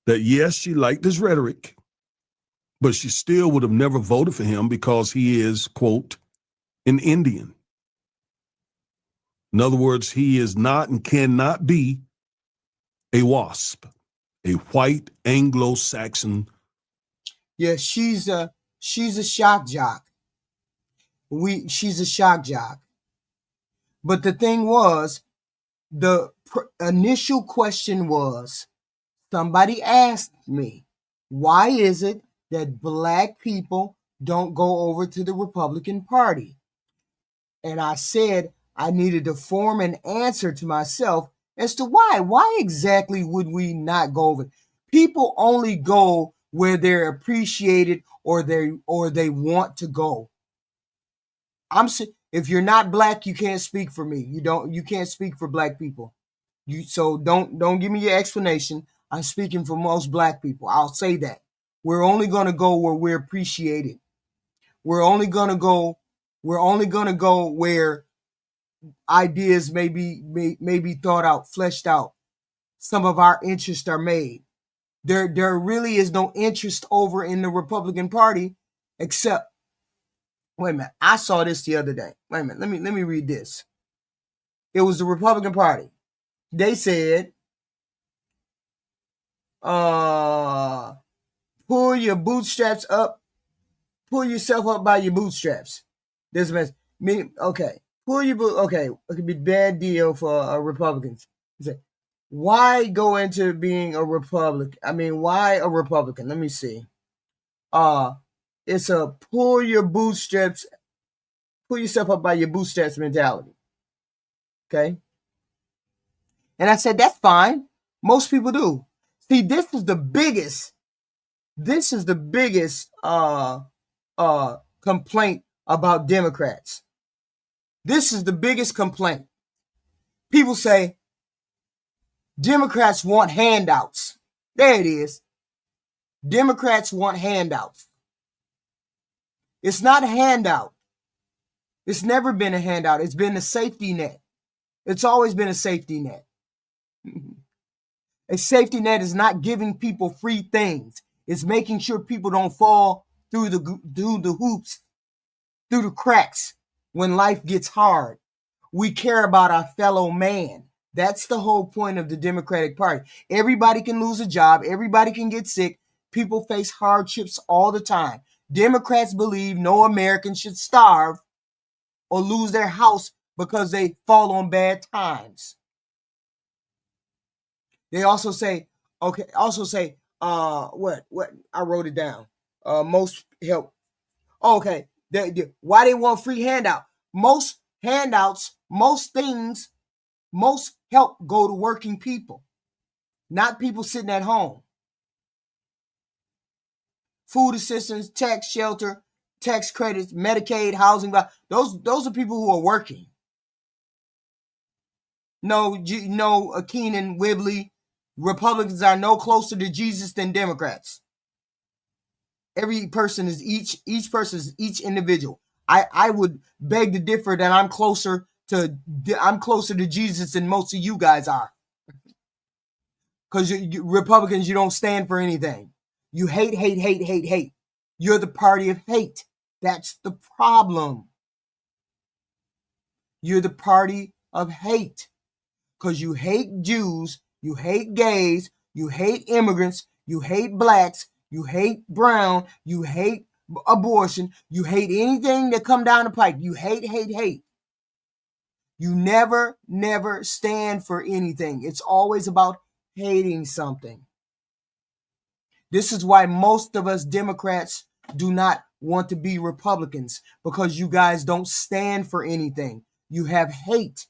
that yes, she liked his rhetoric, but she still would have never voted for him because he is, quote, an Indian. In other words, he is not and cannot be a WASP, a white Anglo-Saxon. Yeah, she's a shock jock. She's a shock jock. But the thing was, the initial question was, somebody asked me, why is it that Black people don't go over to the Republican Party? And I said I needed to form an answer to myself as to why. Why exactly would we not go over? People only go where they're appreciated or they want to go. If you're not Black, you can't speak for me. You can't speak for Black people. So don't give me your explanation. I'm speaking for most Black people. I'll say that. We're only going to go where we're appreciated. We're only going to go where ideas may be thought out, fleshed out. Some of our interests are made. There really is no interest over in the Republican Party except, wait a minute, I saw this the other day. Wait a minute, let me read this. It was the Republican Party. They said, pull your bootstraps up, pull yourself up by your bootstraps. This mess. Okay. Pull your boot. Okay. It could be a bad deal for Republicans. Why go into being a Republican? I mean, why a Republican? Let me see. It's a pull yourself up by your bootstraps mentality. Okay. And I said, that's fine. Most people do. See, this is the biggest complaint about Democrats. This is the biggest complaint. People say Democrats want handouts. There it is. Democrats want handouts. It's not a handout. It's never been a handout. It's been a safety net. It's always been a safety net. A safety net is not giving people free things. It's making sure people don't fall through the hoops, through the cracks when life gets hard. We care about our fellow man. That's the whole point of the Democratic Party. Everybody can lose a job. Everybody can get sick. People face hardships all the time. Democrats believe no American should starve or lose their house because they fall on bad times. They also say, what I wrote it down. Most help. Okay. Why they want free handout? Most handouts, most things Most help go to working people, not people sitting at home. Food assistance, tax shelter, tax credits, Medicaid, housing, those are people who are working. No, Keenan Wibley. Republicans are no closer to Jesus than Democrats. Every person is each person is each individual. I would beg to differ that I'm closer to Jesus than most of you guys are. Because Republicans, you don't stand for anything. You hate. You're the party of hate. That's the problem. You're the party of hate. Because you hate Jews, you hate gays, you hate immigrants, you hate blacks, you hate brown, you hate abortion, you hate anything that come down the pipe. You hate. You never stand for anything. It's always about hating something. This is why most of us Democrats do not want to be Republicans, because you guys don't stand for anything. You have hate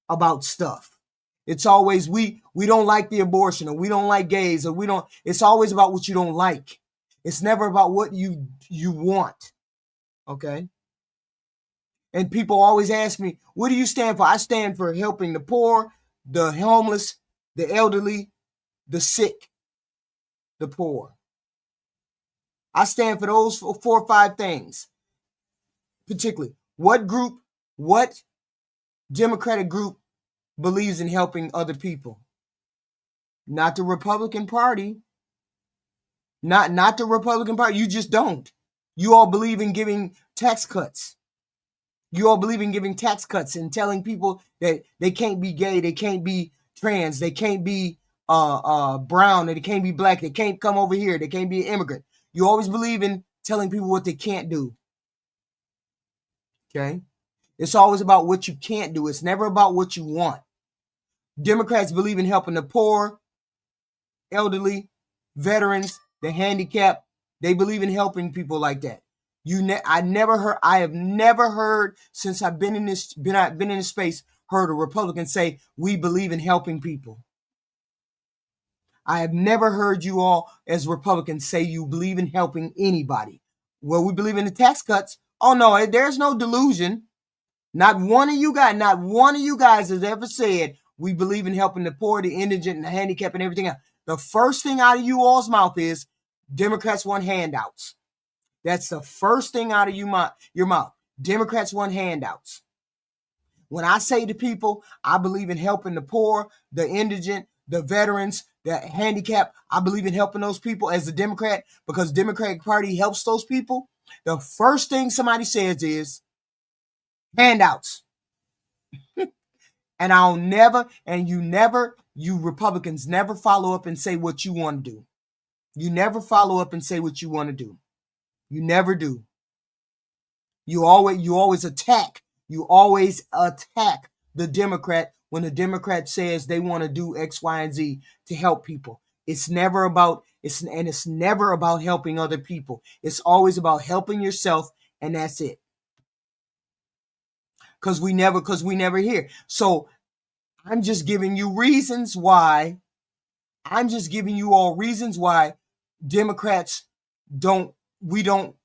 about stuff. It's always we don't like the abortion, or we don't like gays, or we don't. It's always about what you don't like. It's never about what you want. Okay? And people always ask me, what do you stand for? I stand for helping the poor, the homeless, the elderly, the sick, the poor. I stand for those 4 or 5 things. Particularly, what Democratic group believes in helping other people? Not the Republican Party. Not the Republican Party. You just don't. You all believe in giving tax cuts. You all believe in giving tax cuts and telling people that they can't be gay, they can't be trans, they can't be brown, they can't be black, they can't come over here, they can't be an immigrant. You always believe in telling people what they can't do. Okay? It's always about what you can't do. It's never about what you want. Democrats believe in helping the poor, elderly, veterans, the handicapped. They believe in helping people like that. I have never heard since I've been in this space, heard a Republican say we believe in helping people. I have never heard you all as Republicans say you believe in helping anybody. Well, we believe in the tax cuts. Oh no, there's no delusion. Not one of you guys has ever said we believe in helping the poor, the indigent, and the handicapped, and everything else. The first thing out of you all's mouth is Democrats want handouts. That's the first thing out of your mouth. Democrats want handouts. When I say to people, I believe in helping the poor, the indigent, the veterans, the handicapped, I believe in helping those people as a Democrat, because Democratic Party helps those people. The first thing somebody says is handouts. And you Republicans never follow up and say what you want to do. You never follow up and say what you want to do. You never do. You always attack the Democrat when the Democrat says they want to do X, Y, and Z to help people. It's never about helping other people. It's always about helping yourself, and that's it. Because we never hear. So I'm just giving you reasons why. I'm just giving you all reasons why Democrats we don't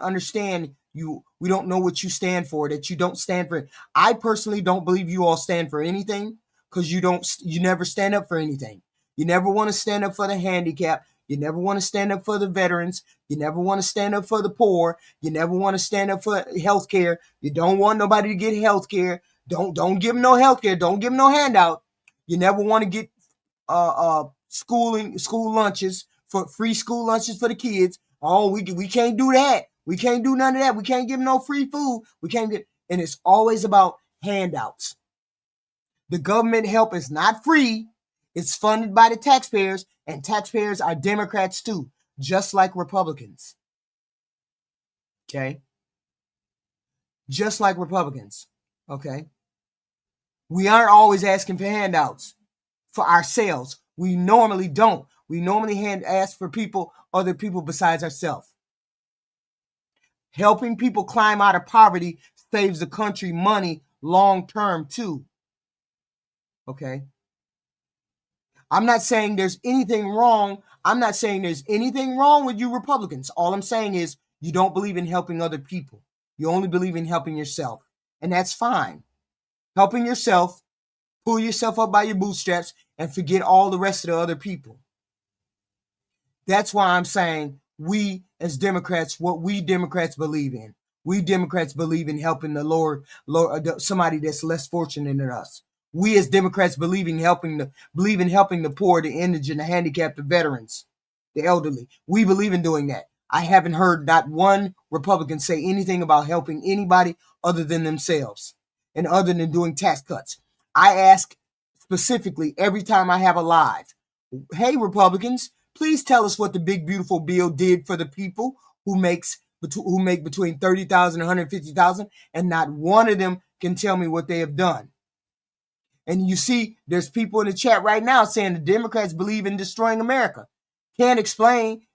understand you. We don't know what you stand for, that you don't stand for. I personally don't believe you all stand for anything, because you never stand up for anything. You never want to stand up for the handicapped. You never want to stand up for the veterans. You never want to stand up for the poor. You never want to stand up for health care. You don't want nobody to get health care. Don't give them no health care. Don't give them no handout. You never want to get school lunches, for free school lunches for the kids. Oh, we can't do that. We can't do none of that. We can't give them no free food. And it's always about handouts. The government help is not free. It's funded by the taxpayers, and taxpayers are Democrats too, just like Republicans. Okay? Just like Republicans. Okay? We aren't always asking for handouts for ourselves. We normally don't. We normally ask for other people besides ourselves. Helping people climb out of poverty saves the country money long term too. Okay. I'm not saying there's anything wrong. I'm not saying there's anything wrong with you Republicans. All I'm saying is you don't believe in helping other people. You only believe in helping yourself. And that's fine. Helping yourself, pull yourself up by your bootstraps, and forget all the rest of the other people. That's why I'm saying we as Democrats, what we Democrats believe in. We Democrats believe in helping the Lord, somebody that's less fortunate than us. We as Democrats believe in helping the poor, the indigent, the handicapped, the veterans, the elderly. We believe in doing that. I haven't heard not one Republican say anything about helping anybody other than themselves and other than doing tax cuts. I ask specifically every time I have a live, hey, Republicans, please tell us what the big, beautiful bill did for the people who make between 30,000 and 150,000, and not one of them can tell me what they have done. And you see, there's people in the chat right now saying the Democrats believe in destroying America. Can't explain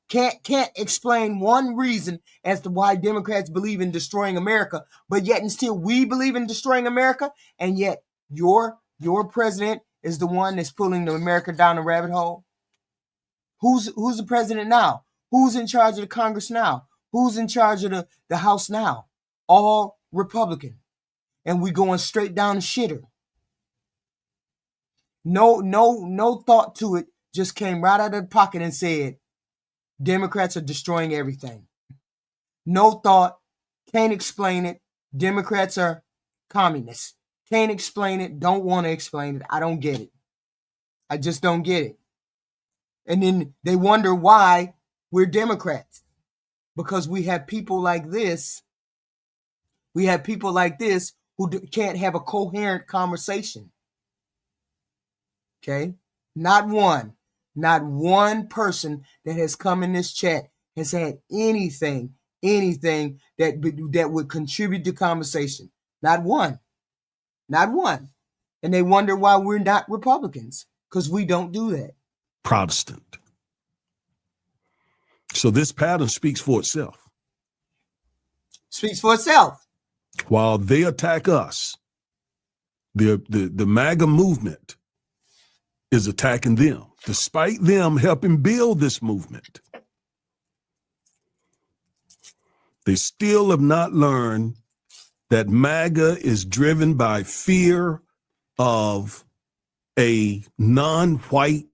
one reason as to why Democrats believe in destroying America, but yet and still we believe in destroying America, and yet your president is the one that's pulling the America down the rabbit hole. Who's the president now? Who's in charge of the Congress now? Who's in charge of the House now? All Republican. And we going straight down the shitter. No thought to it. Just came right out of the pocket and said, Democrats are destroying everything. No thought. Can't explain it. Democrats are communists. Can't explain it. Don't want to explain it. I don't get it. I just don't get it. And then they wonder why we're Democrats. Because we have people like this. We have people like this who can't have a coherent conversation. Okay? Not one person that has come in this chat has had anything that would contribute to conversation. Not one. And they wonder why we're not Republicans, because we don't do that. Protestant. So this pattern speaks for itself. Speaks for itself. While they attack us, the MAGA movement is attacking them, despite them helping build this movement. They still have not learned that MAGA is driven by fear of a non-white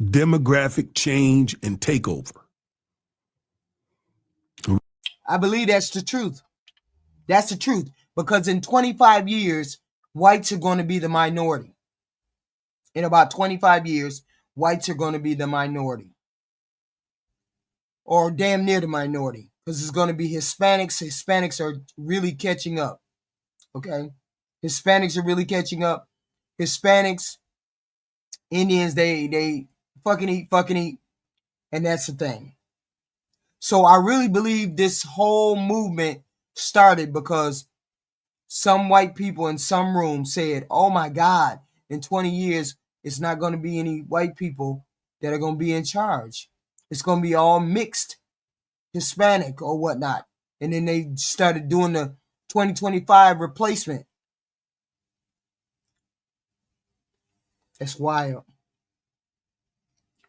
demographic change and takeover. I believe that's the truth. That's the truth. Because in 25 years, whites are going to be the minority. In about 25 years, whites are going to be the minority. Or damn near the minority. Because it's going to be Hispanics. Hispanics are really catching up. Okay? Hispanics are really catching up. Hispanics, Indians, they fucking eat. And that's the thing. So I really believe this whole movement started because some white people in some room said, oh my God, in 20 years, it's not going to be any white people that are going to be in charge. It's going to be all mixed Hispanic or whatnot. And then they started doing the 2025 replacement. That's wild.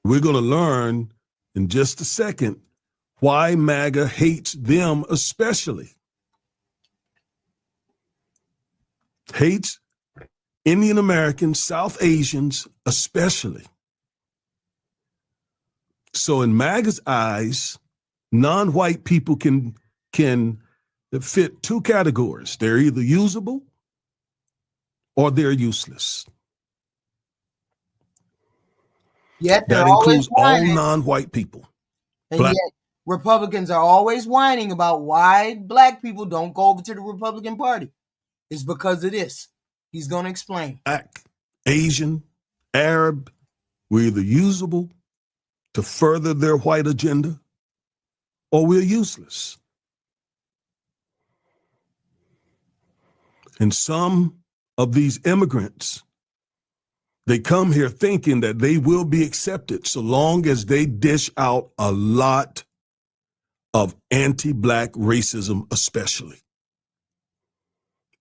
We're going to learn in just a second why MAGA hates them especially. Hates Indian Americans, South Asians especially. So in MAGA's eyes, non-white people can fit two categories. They're either usable or they're useless. Yet that includes all non-white people. And yet Republicans are always whining about why black people don't go over to the Republican Party. It's because of this. He's going to explain. Black, Asian, Arab, we're either usable to further their white agenda or we're useless. And some of these immigrants, they come here thinking that they will be accepted so long as they dish out a lot of anti-black racism especially.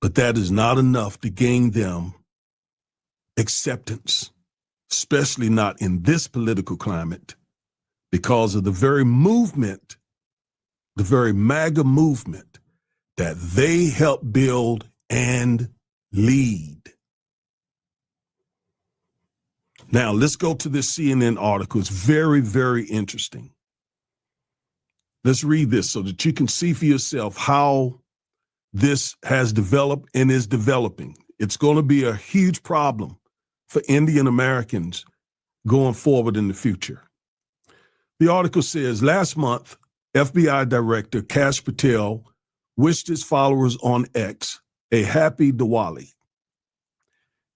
But that is not enough to gain them acceptance, especially not in this political climate, because of the very movement, the very MAGA movement that they helped build and lead. Now, let's go to this CNN article. It's very, very interesting. Let's read this so that you can see for yourself how this has developed and is developing. It's going to be a huge problem for Indian Americans going forward in the future. The article says, last month, FBI Director Kash Patel wished his followers on X a happy Diwali.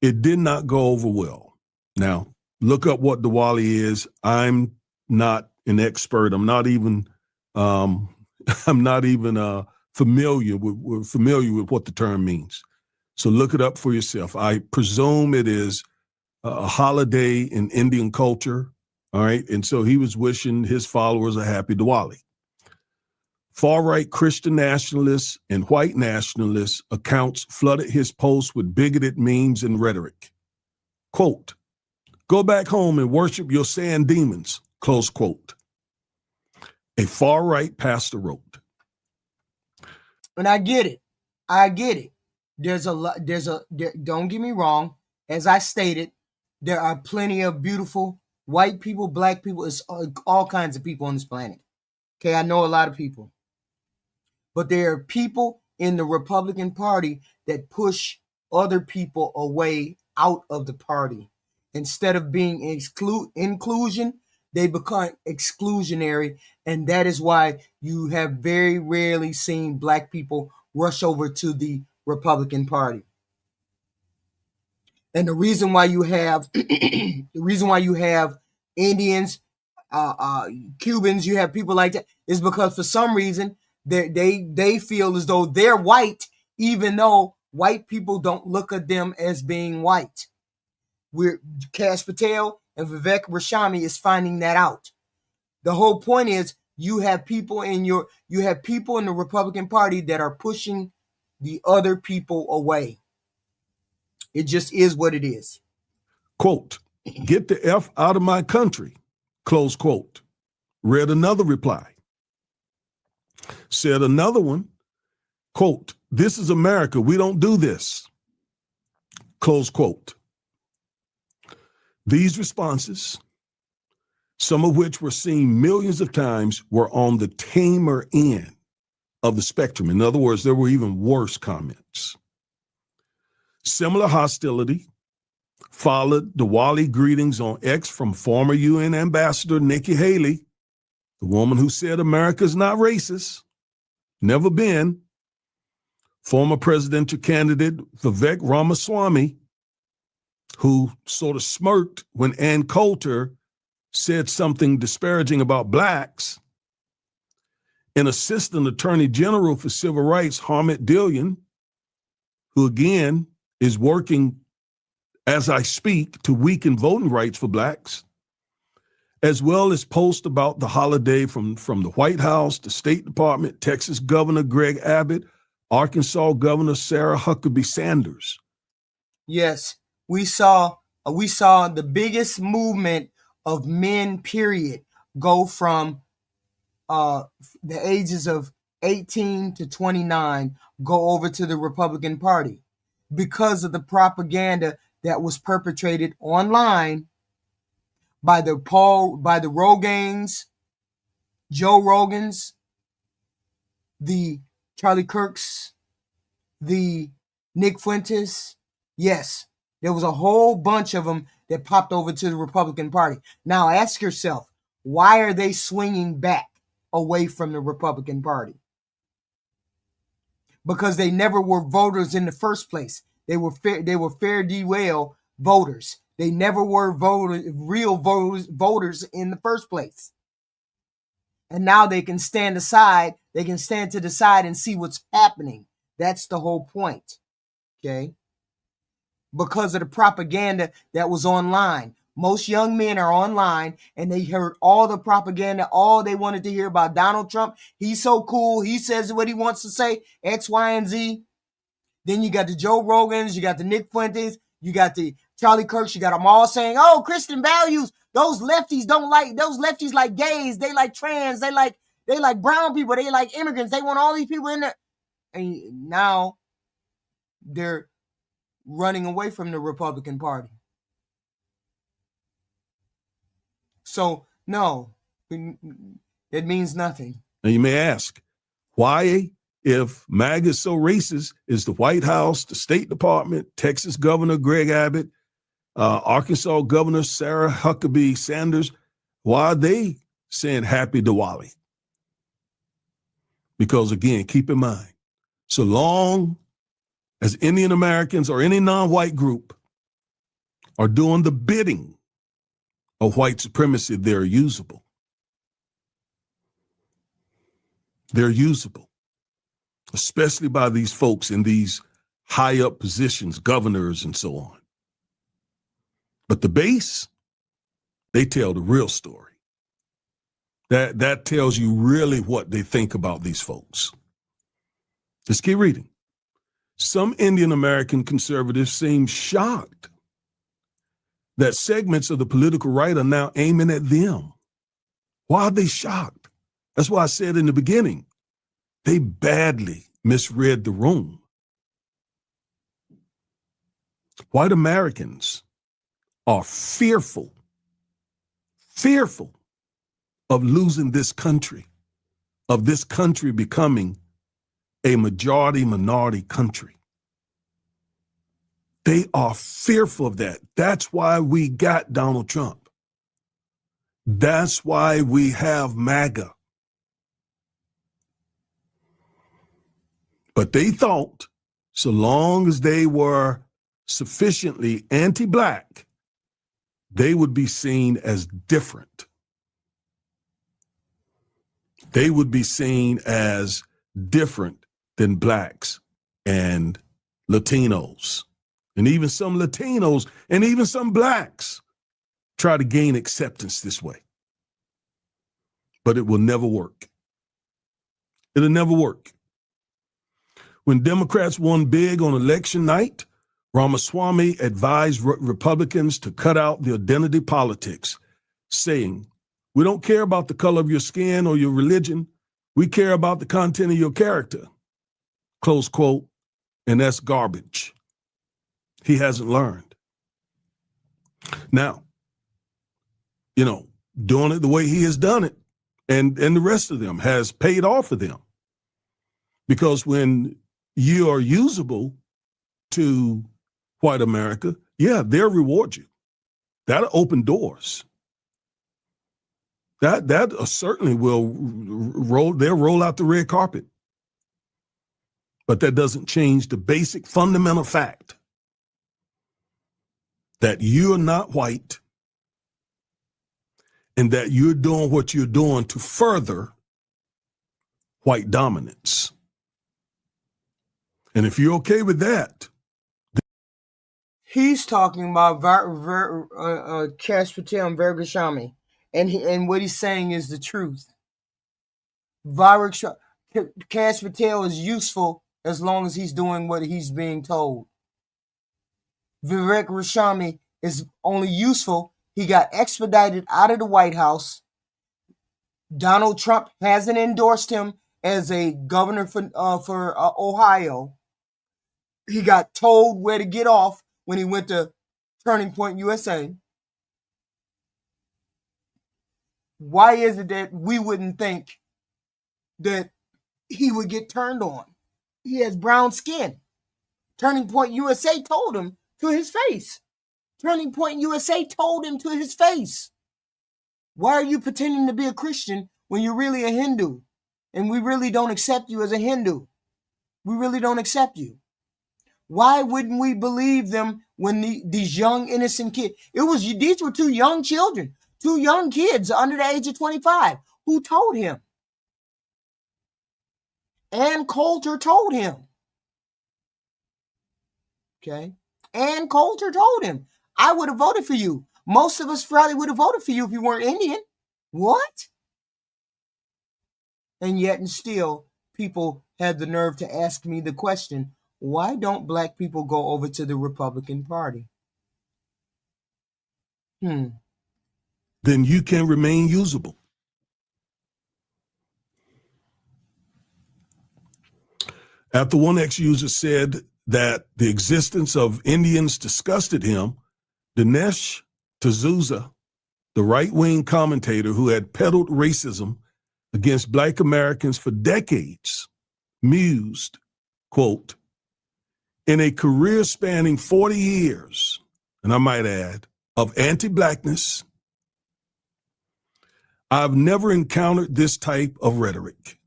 It did not go over well. Now, look up what Diwali is. I'm not an expert. I'm not even familiar with what the term means. So look it up for yourself. I presume it is a holiday in Indian culture. All right. And so he was wishing his followers a happy Diwali. Far-right Christian nationalists and white nationalists accounts flooded his posts with bigoted memes and rhetoric. Quote, "Go back home and worship your sand demons," close quote. A far-right pastor wrote. And I get it. I get it. Don't get me wrong. As I stated, there are plenty of beautiful white people, black people, it's all kinds of people on this planet. Okay, I know a lot of people. But there are people in the Republican Party that push other people away out of the party. Instead of being inclusion, they become exclusionary. And that is why you have very rarely seen black people rush over to the Republican Party. And the reason why you have Indians, Cubans, you have people like that, is because for some reason they feel as though they're white, even though white people don't look at them as being white. Kash Patel and Vivek Ramaswamy is finding that out. The whole point is you have people in the Republican Party that are pushing the other people away. It just is what it is. Quote, "Get the F out of my country," close quote. Read another reply. Said another one, quote, "This is America. We don't do this," close quote. These responses, some of which were seen millions of times, were on the tamer end of the spectrum. In other words, there were even worse comments. Similar hostility followed Diwali greetings on X from former UN Ambassador Nikki Haley, the woman who said America's not racist, never been. Former presidential candidate Vivek Ramaswamy, who sort of smirked when Ann Coulter said something disparaging about blacks. An assistant attorney general for civil rights, Harmet Dillian, who again is working as I speak to weaken voting rights for blacks, as well as posts about the holiday from the White House, the State Department, Texas Governor Greg Abbott, Arkansas Governor Sarah Huckabee Sanders. Yes, we saw the biggest movement of men, period, go from the ages of 18 to 29, go over to the Republican Party because of the propaganda that was perpetrated online by the Rogans, Joe Rogans, the Charlie Kirks, the Nick Fuentes. Yes, there was a whole bunch of them that popped over to the Republican Party. Now ask yourself, why are they swinging back away from the Republican Party? Because they never were voters in the first place. They were fare thee well voters. They never were real voters in the first place. And now they can stand aside. They can stand to the side and see what's happening. That's the whole point. Okay? Because of the propaganda that was online. Most young men are online and they heard all the propaganda, all they wanted to hear about Donald Trump. He's so cool. He says what he wants to say, X, Y, and Z. Then you got the Joe Rogans, you got the Nick Fuentes, you got the Charlie Kirk, you got them all saying, oh, Christian values. Those lefties like gays. They like trans. They like brown people. They like immigrants. They want all these people in there. And now they're running away from the Republican Party. So, no, it means nothing. Now you may ask, why, if MAGA is so racist, is the White House, the State Department, Texas Governor Greg Abbott, Arkansas Governor Sarah Huckabee Sanders, why are they saying Happy Diwali? Because again, keep in mind, so long as Indian Americans or any non-white group are doing the bidding of white supremacy, they're usable. They're usable, especially by these folks in these high up positions, governors and so on. But the base, they tell the real story. That tells you really what they think about these folks. Let's keep reading. Some Indian American conservatives seem shocked that segments of the political right are now aiming at them. Why are they shocked? That's why I said in the beginning, they badly misread the room. White Americans are fearful of losing this country, of this country becoming a majority minority country. They are fearful of that. That's why we got Donald Trump. That's why we have MAGA. But they thought, so long as they were sufficiently anti-black, they would be seen as different. They would be seen as different than blacks and Latinos. And even some Latinos and even some blacks try to gain acceptance this way. But it will never work. It'll never work. When Democrats won big on election night, Ramaswamy advised Republicans to cut out the identity politics, saying, we don't care about the color of your skin or your religion. We care about the content of your character. Close quote. And that's garbage. He hasn't learned. Now, doing it the way he has done it, and the rest of them has paid off for them. Because when you are usable to white America, yeah, they'll reward you. That'll open doors. That certainly will they'll roll out the red carpet. But that doesn't change the basic fundamental fact that you're not white and that you're doing what you're doing to further white dominance. And if you're okay with that, he's talking about Kash Patel and Vergashami, and what he's saying is the truth. Kash Patel is useful as long as he's doing what he's being told. Vivek Rashami is only useful. He got expedited out of the White House. Donald Trump hasn't endorsed him as a governor for Ohio. He got told where to get off when he went to Turning Point USA. Why is it that we wouldn't think that he would get turned on? He has brown skin. Turning Point USA told him to his face. Turning Point USA told him to his face. Why are you pretending to be a Christian when you're really a Hindu? And we really don't accept you as a Hindu. We really don't accept you. Why wouldn't we believe them when these young, innocent kids? These were two young children, two young kids under the age of 25 who told him. Ann Coulter told him. Okay? Ann Coulter told him, I would have voted for you. Most of us probably would have voted for you if you weren't Indian. What? And yet and still, people had the nerve to ask me the question, why don't black people go over to the Republican Party? then you can remain usable. After one ex-user said that the existence of Indians disgusted him, Dinesh D'Souza, the right-wing commentator who had peddled racism against Black Americans for decades, mused, quote, in a career spanning 40 years, and I might add, of anti-Blackness, I've never encountered this type of rhetoric.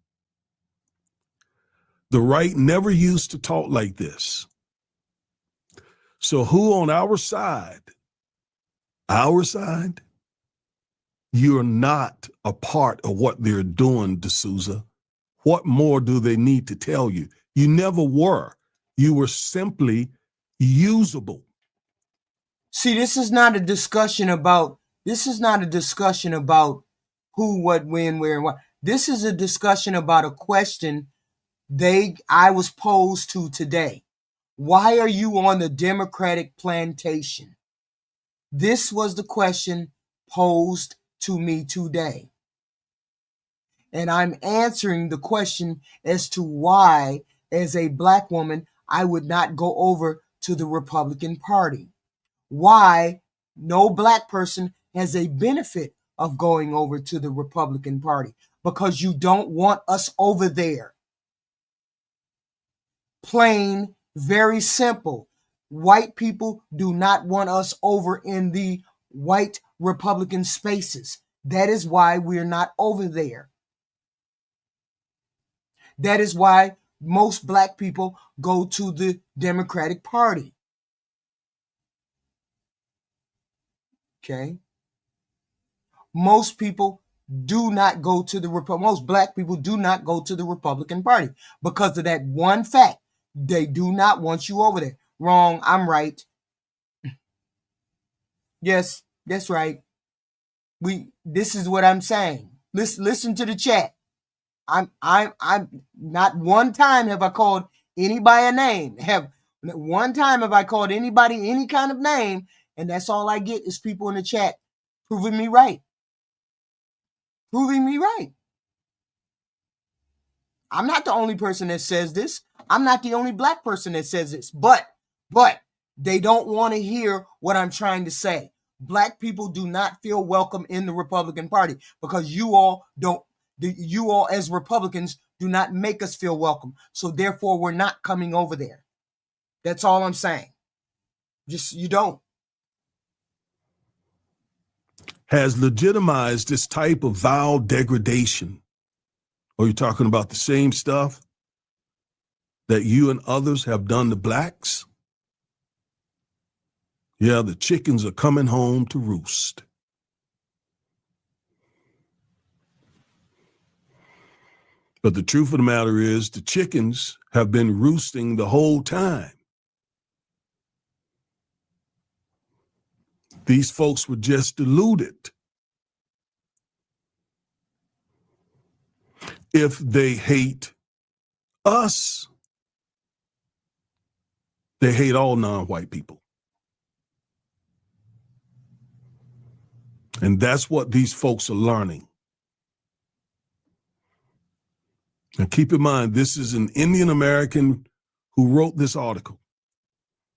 The right never used to talk like this. So who on our side, you're not a part of what they're doing, D'Souza. What more do they need to tell you? You never were. You were simply usable. See, this is not a discussion about who, what, when, where, and what. This is a discussion about a question I was posed to today. Why are you on the Democratic plantation? This was the question posed to me today. And I'm answering the question as to why, as a Black woman, I would not go over to the Republican Party. Why no Black person has a benefit of going over to the Republican Party. Because you don't want us over there. Plain, very simple. White people do not want us over in the white Republican spaces. That is why we're not over there. That is why most Black people go to the Democratic Party. Okay? Most people do not go to most Black people do not go to the Republican Party because of that one fact. They do not want you over there. Wrong, I'm right. Yes, that's right. This is what I'm saying. Listen to the chat. I'm not one time have I called anybody a name. One time have I called anybody any kind of name, and that's all I get is people in the chat proving me right. Proving me right. I'm not the only person that says this. I'm not the only Black person that says this. But they don't want to hear what I'm trying to say. Black people do not feel welcome in the Republican Party because you all as Republicans do not make us feel welcome. So therefore, we're not coming over there. That's all I'm saying. Just, you don't. Has legitimized this type of vile degradation. Are you talking about the same stuff that you and others have done to Blacks? Yeah, the chickens are coming home to roost. But the truth of the matter is the chickens have been roosting the whole time. These folks were just deluded. If they hate us, they hate all non-white people. And that's what these folks are learning. And keep in mind, this is an Indian American who wrote this article.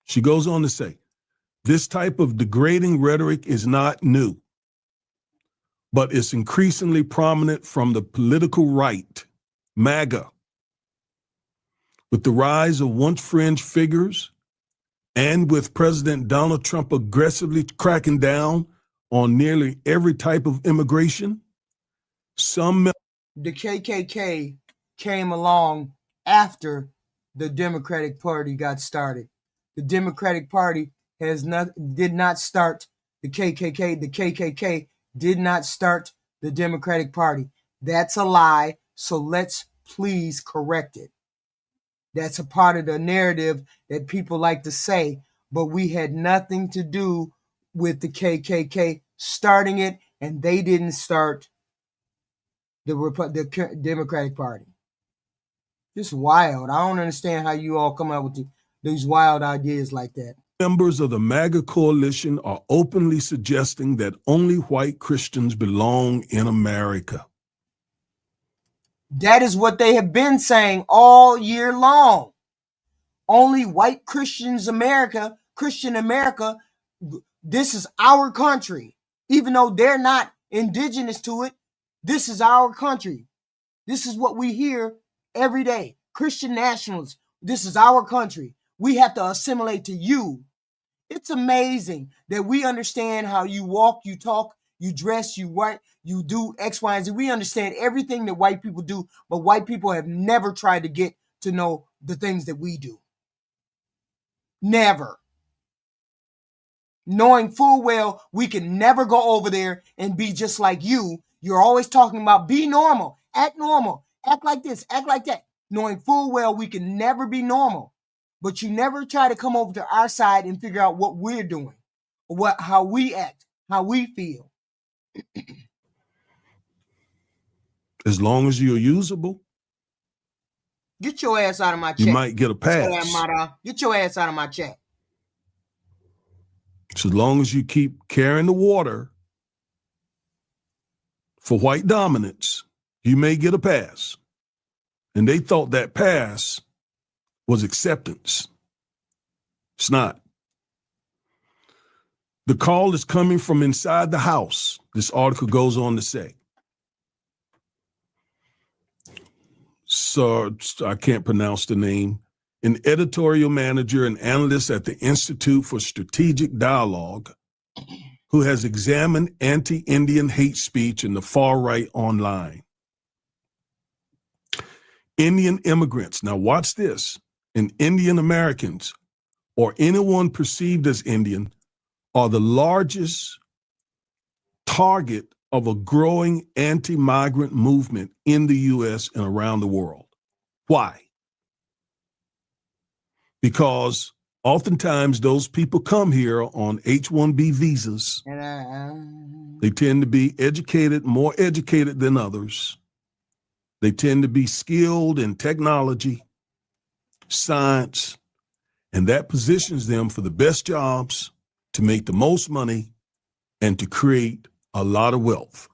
She goes on to say, this type of degrading rhetoric is not new, but it's increasingly prominent from the political right, MAGA. With the rise of once fringe figures and with President Donald Trump aggressively cracking down on nearly every type of immigration, the KKK came along after the Democratic Party got started. The Democratic Party did not start the KKK. The KKK did not start the Democratic Party. That's a lie. So let's please correct it. That's a part of the narrative that people like to say, but we had nothing to do with the KKK starting it, and they didn't start the Democratic Party. Just wild. I don't understand how you all come up with these wild ideas like that. members of the MAGA coalition are openly suggesting that only white Christians belong in America. That is what they have been saying all year long. Only white Christians America, Christian America, this is our country. Even though they're not indigenous to it, this is our country. This is what we hear every day. Christian nationalists, this is our country. We have to assimilate to you. It's amazing that we understand how you walk, you talk, you dress, you write, you do X, Y, and Z. We understand everything that white people do, but white people have never tried to get to know the things that we do. Never. Knowing full well we can never go over there and be just like you. You're always talking about be normal, act like this, act like that. Knowing full well we can never be normal. But you never try to come over to our side and figure out what we're doing, how we act, how we feel. As long as you're usable, get your ass out of my chat. You might get a pass. Get your ass out of my chat. So as long as you keep carrying the water for white dominance, you may get a pass. And they thought that pass was acceptance. It's not. The call is coming from inside the House, this article goes on to say. So I can't pronounce the name. An editorial manager and analyst at the Institute for Strategic Dialogue, who has examined anti-Indian hate speech in the far right online. Indian immigrants, now watch this, and Indian Americans, or anyone perceived as Indian, are the largest target of a growing anti-migrant movement in the U.S. and around the world. Why? Because oftentimes those people come here on H-1B visas. They tend to be educated, more educated than others. They tend to be skilled in technology, science, and that positions them for the best jobs, to make the most money, and to create a lot of wealth.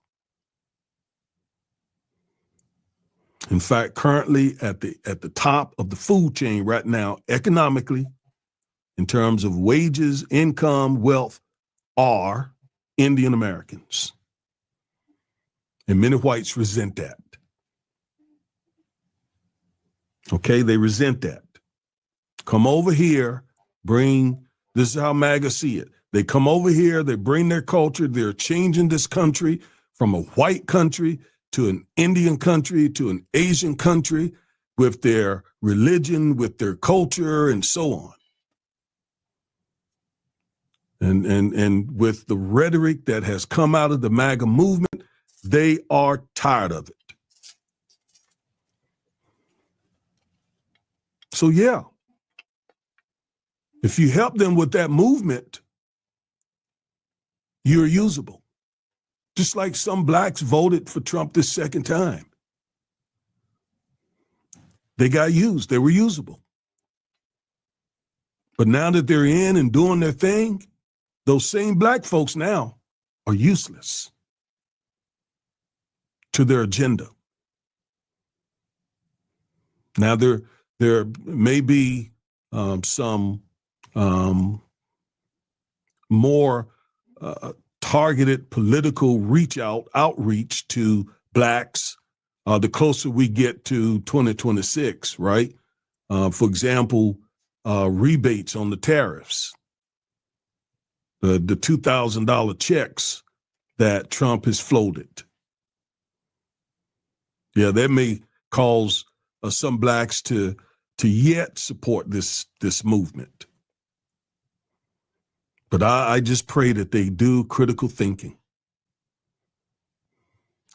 In fact, currently at the top of the food chain right now, economically, in terms of wages, income, wealth, are Indian Americans. And many whites resent that. Okay, they resent that. Come over here, this is how MAGA see it. They come over here, they bring their culture, they're changing this country from a white country to an Indian country, to an Asian country, with their religion, with their culture, and so on. And with the rhetoric that has come out of the MAGA movement, they are tired of it. So yeah, if you help them with that movement, you're usable. Just like some blacks voted for Trump this second time. They got used, they were usable. But now that they're in and doing their thing, those same black folks now are useless to their agenda. Now there may be some more targeted political outreach to blacks the closer we get to 2026, right? For example, rebates on the tariffs, the $2,000 checks that Trump has floated. Yeah, that may cause some blacks to yet support this movement. But I just pray that they do critical thinking.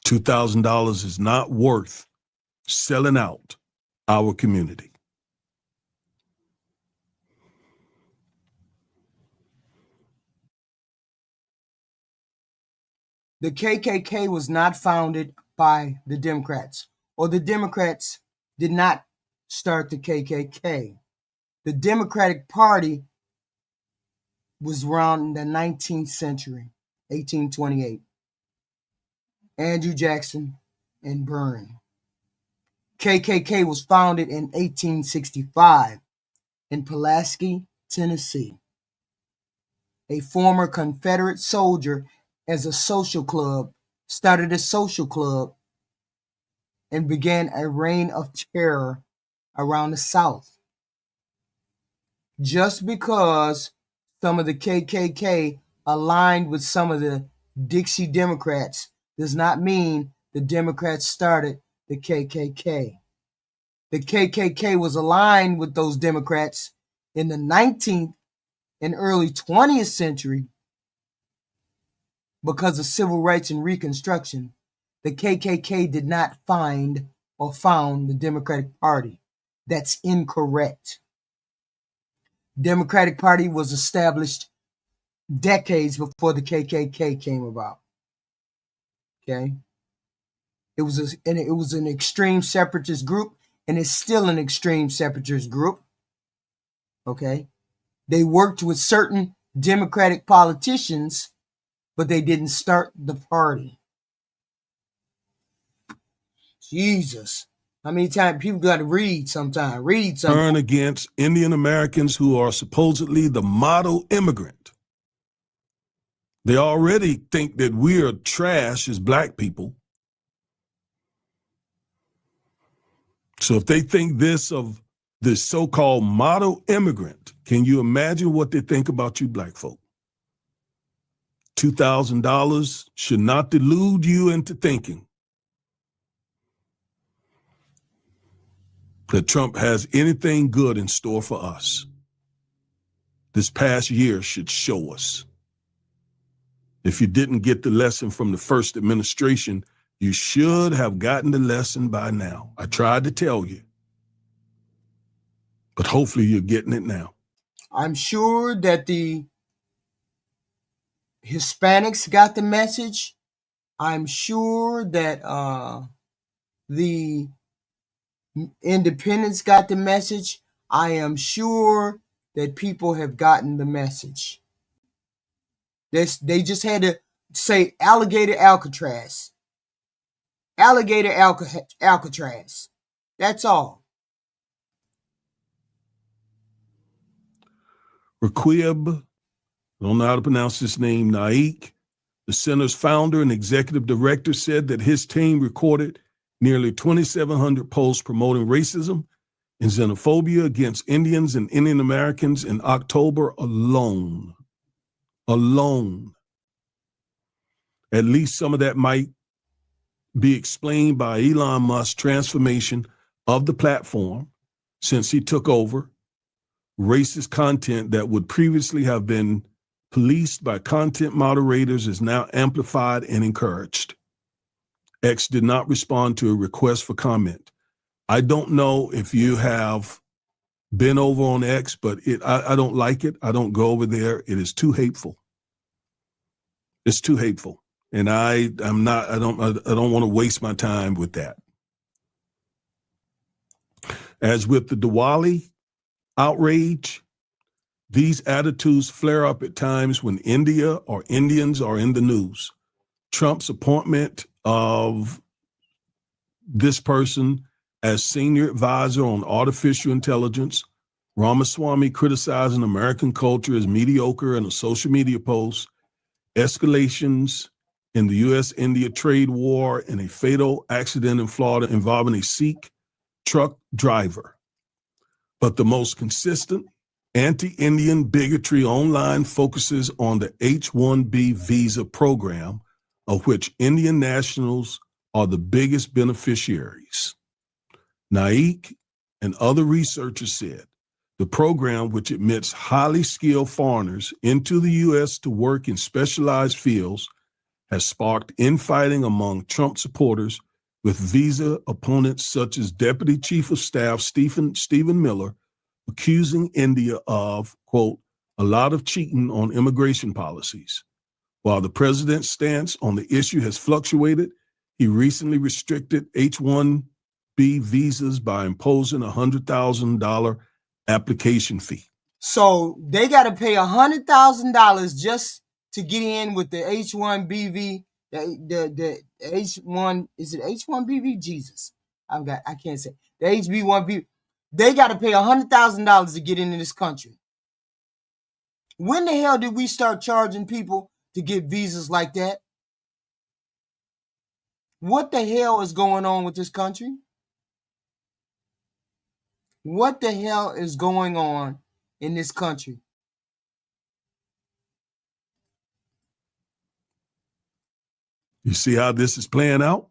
$2,000 is not worth selling out our community. The KKK was not founded by the Democrats, or the Democrats did not start the KKK. The Democratic Party was around in the 19th century, 1828. Andrew Jackson and Byrne. KKK was founded in 1865 in Pulaski, Tennessee. A former Confederate soldier started a social club and began a reign of terror around the South. Just because some of the KKK aligned with some of the Dixie Democrats does not mean the Democrats started the KKK. The KKK was aligned with those Democrats in the 19th and early 20th century because of civil rights and Reconstruction. The KKK did not found the Democratic Party. That's incorrect. Democratic Party was established decades before the KKK came about. Okay? It was an extreme separatist group, and it's still an extreme separatist group. Okay? They worked with certain Democratic politicians, but they didn't start the party. Jesus. How many times people got to read sometime? Read something. Turn against Indian Americans who are supposedly the model immigrant. They already think that we are trash as black people. So if they think this of this so-called model immigrant, can you imagine what they think about you black folk? $2,000 should not delude you into thinking that Trump has anything good in store for us. This past year should show us. If you didn't get the lesson from the first administration, you should have gotten the lesson by now. I tried to tell you, but hopefully you're getting it now. I'm sure that the Hispanics got the message. I'm sure that the independents got the message. I am sure that people have gotten the message. They just had to say alligator Alcatraz. Alligator Alcatraz. That's all. Raquib, I don't know how to pronounce his name, Naik, the center's founder and executive director, said that his team recorded nearly 2,700 posts promoting racism and xenophobia against Indians and Indian Americans in October alone. Alone. At least some of that might be explained by Elon Musk's transformation of the platform since he took over. Racist content that would previously have been policed by content moderators is now amplified and encouraged. X did not respond to a request for comment. I don't know if you have been over on X, but I don't like it. I don't go over there. It is too hateful. It's too hateful. And I don't want to waste my time with that. As with the Diwali outrage, these attitudes flare up at times when India or Indians are in the news. Trump's appointment of this person as senior advisor on artificial intelligence, Ramaswamy criticizing American culture as mediocre in a social media post, escalations in the U.S.-India trade war, and a fatal accident in Florida involving a Sikh truck driver. But the most consistent anti-Indian bigotry online focuses on the H-1B visa program, of which Indian nationals are the biggest beneficiaries. Naik and other researchers said the program, which admits highly skilled foreigners into the U.S. to work in specialized fields, has sparked infighting among Trump supporters, with visa opponents such as Deputy Chief of Staff Stephen Miller accusing India of, quote, a lot of cheating on immigration policies. While the president's stance on the issue has fluctuated, he recently restricted H-1B visas by imposing a $100,000 application fee. So they got to pay $100,000 just to get in with the H1BV. The H1, is it H1BV? Jesus, I can't say the HB1B. They got to pay $100,000 to get into this country. When the hell did we start charging people to get visas like that? What the hell is going on with this country? What the hell is going on in this country? You see how this is playing out?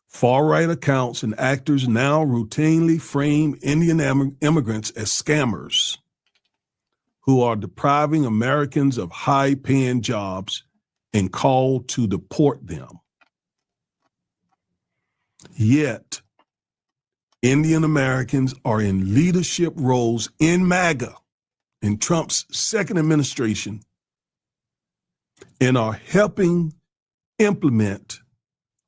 Far-right accounts and actors now routinely frame Indian immigrants as scammers who are depriving Americans of high-paying jobs and call to deport them. Yet, Indian Americans are in leadership roles in MAGA, in Trump's second administration, and are helping implement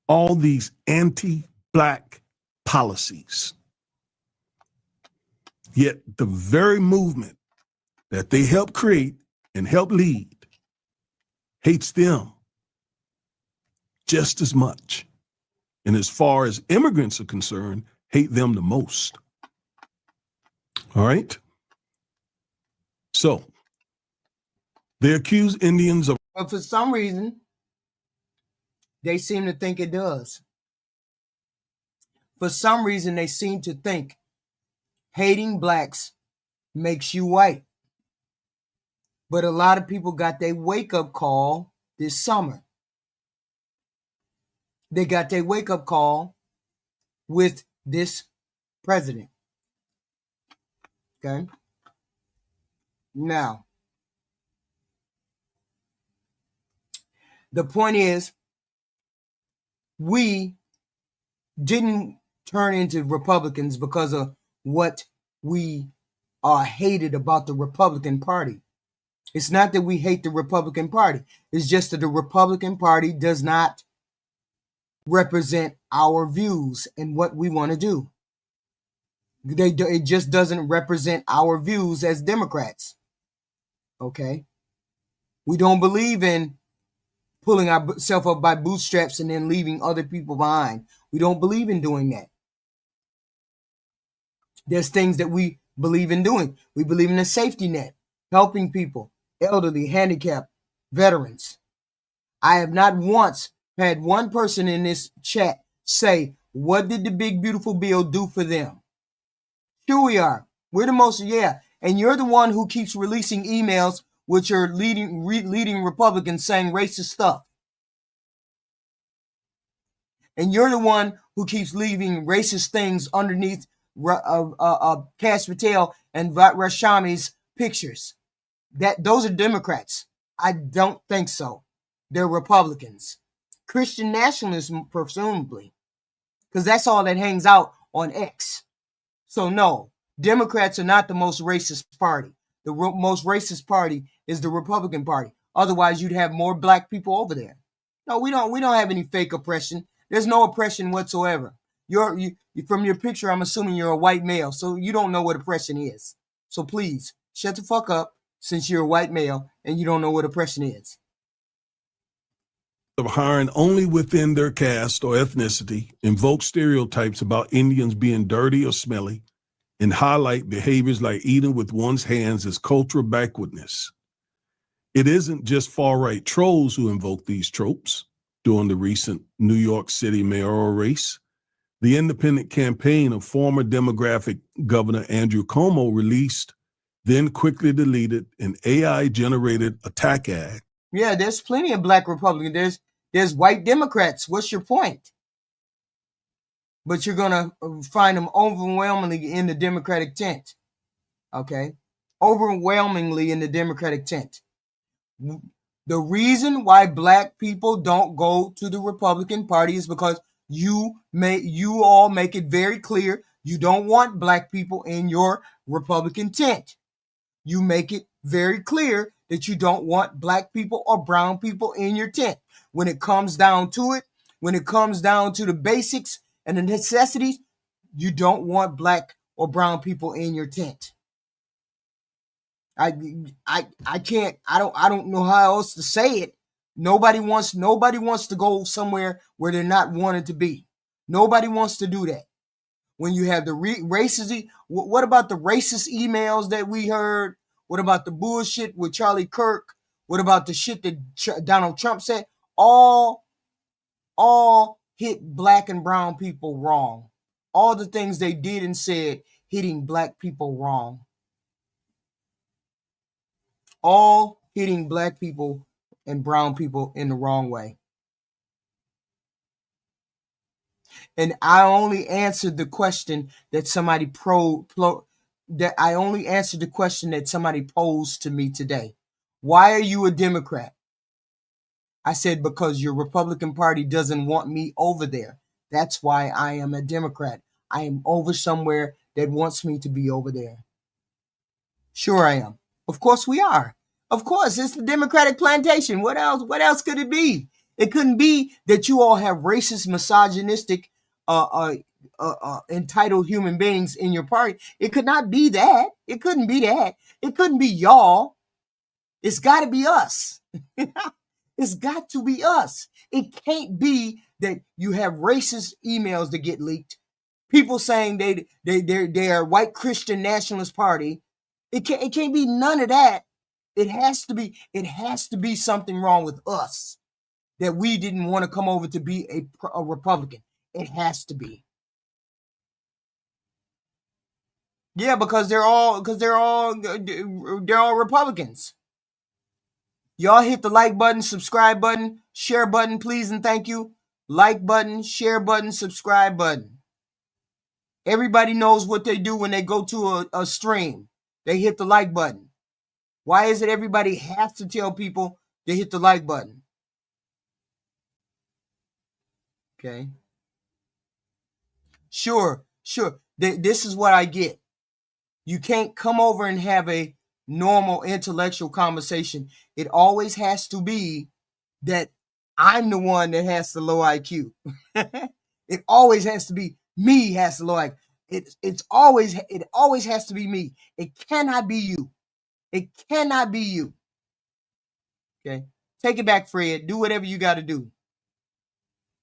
all these anti-Black policies. Yet the very movement that they help create and help lead hates them just as much. And as far as immigrants are concerned, hate them the most. All right? So, they accuse Indians of... But for some reason, they seem to think it does. For some reason, they seem to think hating blacks makes you white. But a lot of people got their wake-up call this summer. They got their wake-up call with this president. Okay? Now, the point is, we didn't turn into Republicans because of what we hated about the Republican Party. It's not that we hate the Republican Party. It's just that the Republican Party does not represent our views and what we want to do. It just doesn't represent our views as Democrats. Okay? We don't believe in pulling ourselves up by bootstraps and then leaving other people behind. We don't believe in doing that. There's things that we believe in doing. We believe in a safety net, helping people, elderly, handicapped, veterans. I have not once had one person in this chat say, what did the big beautiful bill do for them? Here we are. We're the most, yeah. And you're the one who keeps releasing emails with your leading Republicans saying racist stuff. And you're the one who keeps leaving racist things underneath Kash Patel and Rashami's pictures. Those are Democrats. I don't think so. They're Republicans. Christian nationalism, presumably. Because that's all that hangs out on X. So no, Democrats are not the most racist party. The most racist party is the Republican Party. Otherwise, you'd have more black people over there. No, we don't have any fake oppression. There's no oppression whatsoever. From your picture, I'm assuming you're a white male, so you don't know what oppression is. So please, shut the fuck up since you're a white male and you don't know what oppression is. Of hiring only within their caste or ethnicity, invoke stereotypes about Indians being dirty or smelly, and highlight behaviors like eating with one's hands as cultural backwardness. It isn't just far-right trolls who invoke these tropes. During the recent New York City mayoral race, the independent campaign of former Democratic Governor Andrew Cuomo released, then quickly deleted, an AI-generated attack ad. Yeah, there's plenty of black Republicans. There's white Democrats. What's your point? But you're going to find them overwhelmingly in the Democratic tent. Okay? Overwhelmingly in the Democratic tent. The reason why black people don't go to the Republican Party is because you all make it very clear you don't want black people in your Republican tent. You make it very clear that you don't want black people or brown people in your tent. When it comes down to it, when it comes down to the basics and the necessities, you don't want black or brown people in your tent. I can't. I don't know how else to say it. Nobody wants to go somewhere where they're not wanted to be. Nobody wants to do that. When you have the racist, what about the racist emails that we heard? What about the bullshit with Charlie Kirk? What about the shit that Donald Trump said? All hit black and brown people wrong. All the things they did and said hitting black people wrong. All hitting black people and brown people in the wrong way. And I only answered the question that somebody posed to me today. Why are you a Democrat? I said, because your Republican Party doesn't want me over there. That's why I am a Democrat. I am over somewhere that wants me to be over there. Sure I am. Of course we are. Of course, it's the Democratic plantation. What else? What else could it be? It couldn't be that you all have racist, misogynistic, entitled human beings in your party. It could not be that. It couldn't be that. It couldn't be y'all. It's got to be us. It's got to be us. It can't be that you have racist emails that get leaked. People saying they're white Christian nationalist party. It can't be none of that. It has to be something wrong with us that we didn't want to come over to be a Republican. It has to be. Yeah, because they're all Republicans. Y'all hit the like button, subscribe button, share button, please and thank you. Like button, share button, subscribe button. Everybody knows what they do when they go to a stream. They hit the like button. Why is it everybody has to tell people to hit the like button? Okay. Sure. This is what I get. You can't come over and have a normal intellectual conversation. It always has to be that I'm the one that has the low IQ. It always has to be me has the low IQ. It always has to be me. It cannot be you. It cannot be you. Okay. Take it back, Fred. Do whatever you got to do.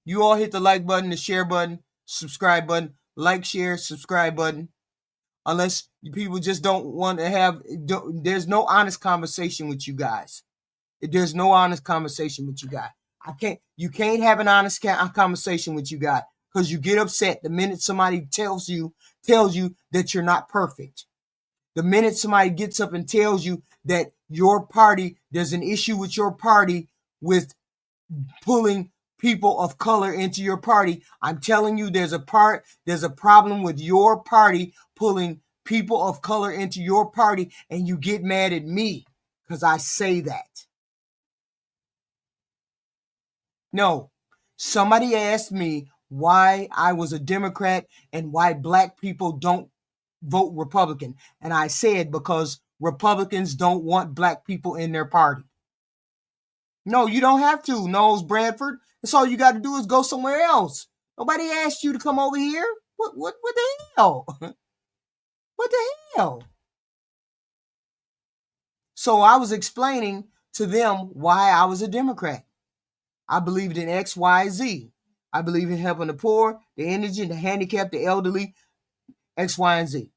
You all hit the like button, the share button, subscribe button, like, share, subscribe button. Unless people just don't want to have, there's no honest conversation with you guys. There's no honest conversation with you guys. You can't have an honest conversation with you guys because you get upset the minute somebody tells you that you're not perfect. The minute somebody gets up and tells you that your party, there's an issue with your party with pulling people of color into your party. I'm telling you, there's a problem with your party pulling people of color into your party, and you get mad at me because I say that. No, somebody asked me why I was a Democrat and why black people don't vote Republican. And I said, because Republicans don't want black people in their party. No, you don't have to, Knowles Bradford. That's all you got to do is go somewhere else. Nobody asked you to come over here. What the hell? What the hell? So I was explaining to them why I was a Democrat. I believed in X, Y, Z. I believe in helping the poor, the indigent, the handicapped, the elderly, X, Y, and Z.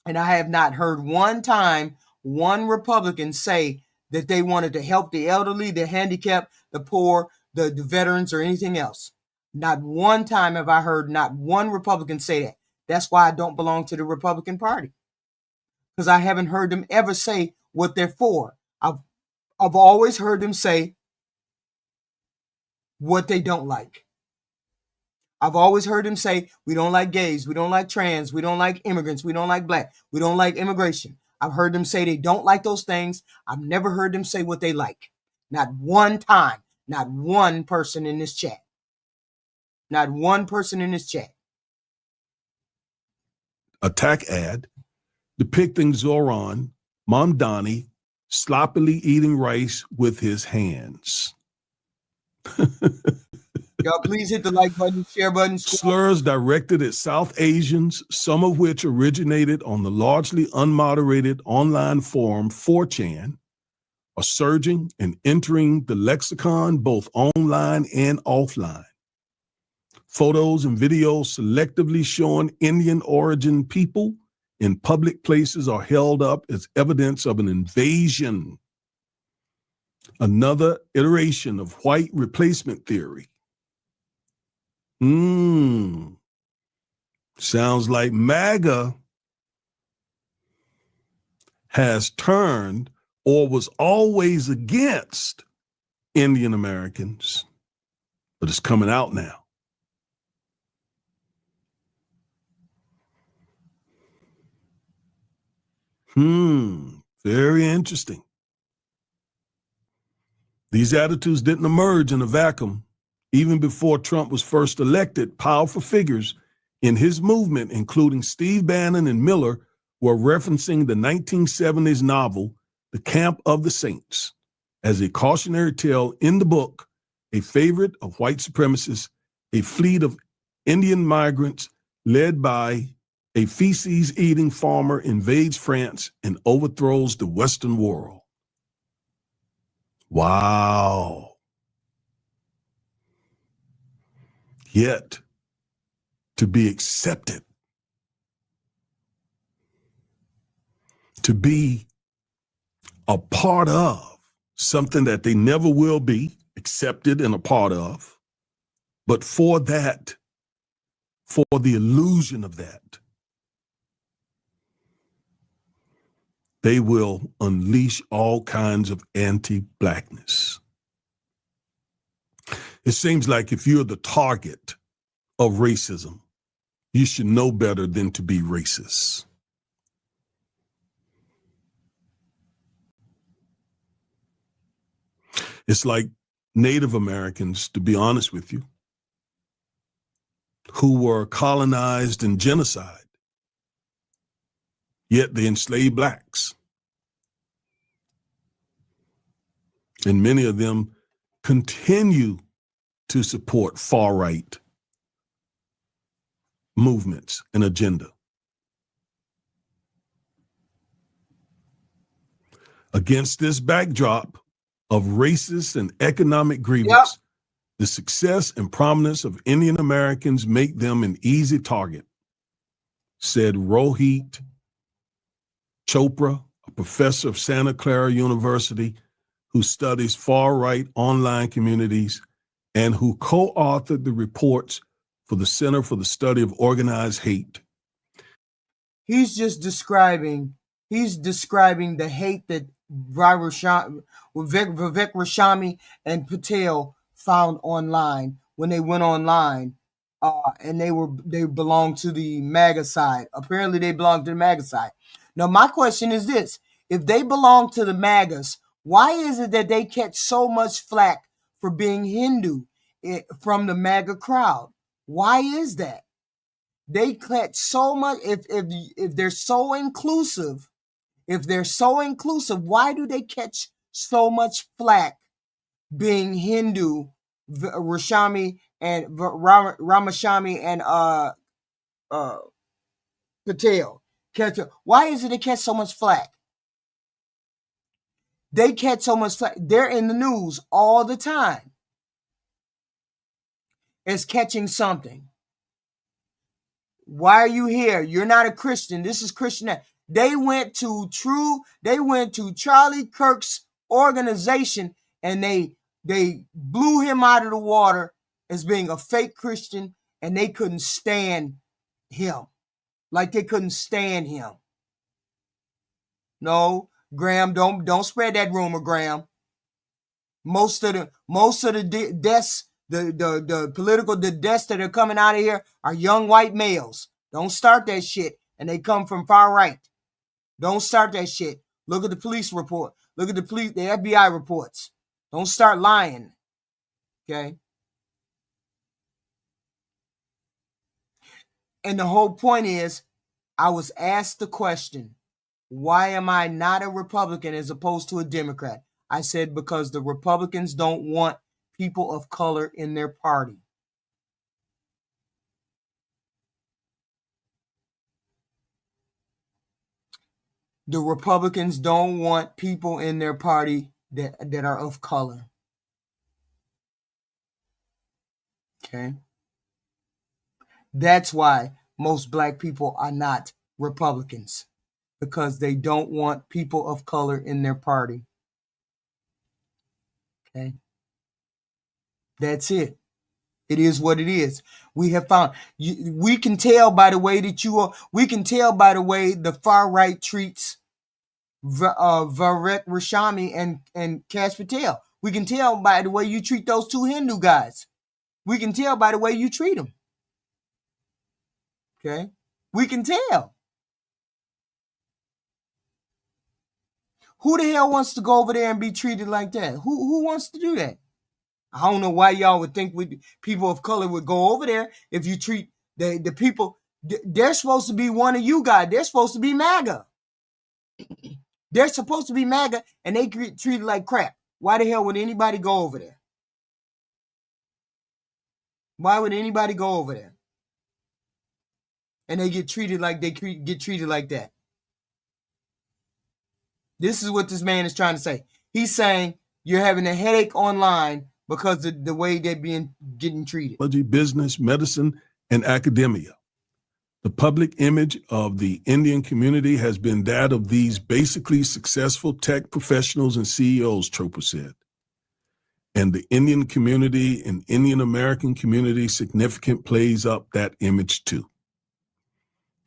And I have not heard one time one Republican say that they wanted to help the elderly, the handicapped, the poor, the veterans, or anything else. Not one time have I heard not one Republican say that. That's why I don't belong to the Republican Party. Because I haven't heard them ever say what they're for. I've always heard them say what they don't like. I've always heard them say, we don't like gays, we don't like trans, we don't like immigrants, we don't like black, we don't like immigration. I've heard them say they don't like those things. I've never heard them say what they like. Not one time. Not one person in this chat. Not one person in this chat. Attack ad depicting Zoran Mamdani sloppily eating rice with his hands. Y'all please hit the like button, share button. Slurs directed at South Asians, some of which originated on the largely unmoderated online forum 4chan, are surging and entering the lexicon both online and offline. Photos and videos selectively showing Indian origin people in public places are held up as evidence of an invasion. Another iteration of white replacement theory. Sounds like MAGA has turned or was always against Indian Americans, but it's coming out now. Very interesting. These attitudes didn't emerge in a vacuum. Even before Trump was first elected, powerful figures in his movement, including Steve Bannon and Miller, were referencing the 1970s novel, The Camp of the Saints, as a cautionary tale in the book. A favorite of white supremacists, a fleet of Indian migrants led by a feces-eating farmer invades France and overthrows the Western world. Wow. Yet, to be accepted, to be a part of something that they never will be accepted and a part of, but for that, for the illusion of that, they will unleash all kinds of anti-blackness. It seems like if you're the target of racism, you should know better than to be racist. It's like Native Americans, to be honest with you, who were colonized and genocide, yet they enslaved blacks. And many of them continue to support far-right movements and agenda. Against this backdrop of racist and economic grievance, the success and prominence of Indian Americans make them an easy target, said Rohit Chopra, a professor of Santa Clara University who studies far-right online communities and who co-authored the reports for the Center for the Study of Organized Hate. He's describing the hate that Vivek Rashami and Patel found online when they went online, and they belonged to the MAGA side. Apparently, they belong to the MAGA side. Now, my question is this: if they belong to the MAGAs, why is it that they catch so much flack for being Hindu from the MAGA crowd? Why is that? They catch so much. If they're so inclusive, why do they catch so much flack being Hindu, Ramashami and Patel? Why is it they catch so much flack? They catch so much flack. They're in the news all the time as catching something. Why are you here? You're not a Christian. This is Christian. They went to Charlie Kirk's organization and they blew him out of the water as being a fake Christian, and they couldn't stand him. Like they couldn't stand him. No, Graham, don't spread that rumor, Graham. Most of the deaths, the political deaths that are coming out of here are young white males. Don't start that shit, and they come from far right. Don't start that shit. Look at the police report. Look at the FBI reports. Don't start lying. Okay? And the whole point is, I was asked the question, why am I not a Republican as opposed to a Democrat? I said, because the Republicans don't want people of color in their party. the Republicans don't want people in their party that are of color. Okay. That's why most black people are not Republicans, because they don't want people of color in their party. Okay. That's it. It is what it is. We have found, we can tell by the way that you are, we can tell by the way the far right treats Varek Rashami and Kash Patel. We can tell by the way you treat those two Hindu guys. We can tell by the way you treat them. Okay? We can tell. Who the hell wants to go over there and be treated like that? Who wants to do that? I don't know why y'all would think people of color would go over there if you treat the people. They're supposed to be one of you guys. They're supposed to be MAGA. They're supposed to be MAGA, and they get treated like crap. Why the hell would anybody go over there? Why would anybody go over there? And they get treated like get treated like that. This is what this man is trying to say. He's saying you're having a headache online because of the way they're getting treated. Business, medicine, and academia. The public image of the Indian community has been that of these basically successful tech professionals and CEOs, Troper said. And the Indian community and Indian American community significant plays up that image too.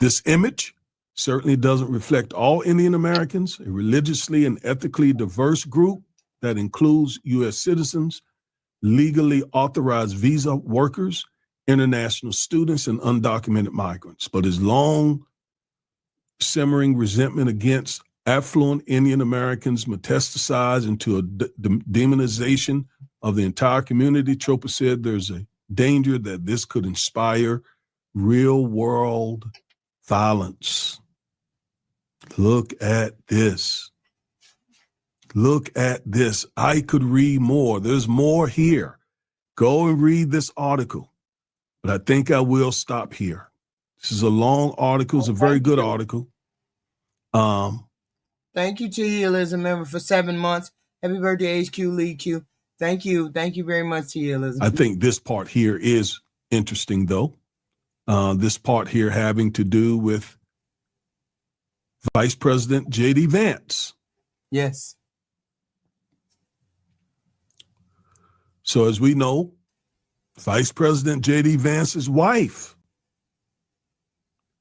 This image certainly doesn't reflect all Indian Americans, a religiously and ethically diverse group that includes U.S. citizens, legally authorized visa workers, international students, and undocumented migrants. But his long simmering resentment against affluent Indian Americans metastasized into a demonization of the entire community. Troper said there's a danger that this could inspire real world violence. Look at this. Look at this. I could read more. There's more here. Go and read this article. But I think I will stop here. This is a long article. It's a very good article. Thank you to you, Elizabeth, member, for 7 months. Happy birthday, HQ League Q. Thank you. Thank you very much to you, Elizabeth. I think this part here is interesting, though. This part here having to do with Vice President J.D. Vance. Yes. So as we know, Vice President J.D. Vance's wife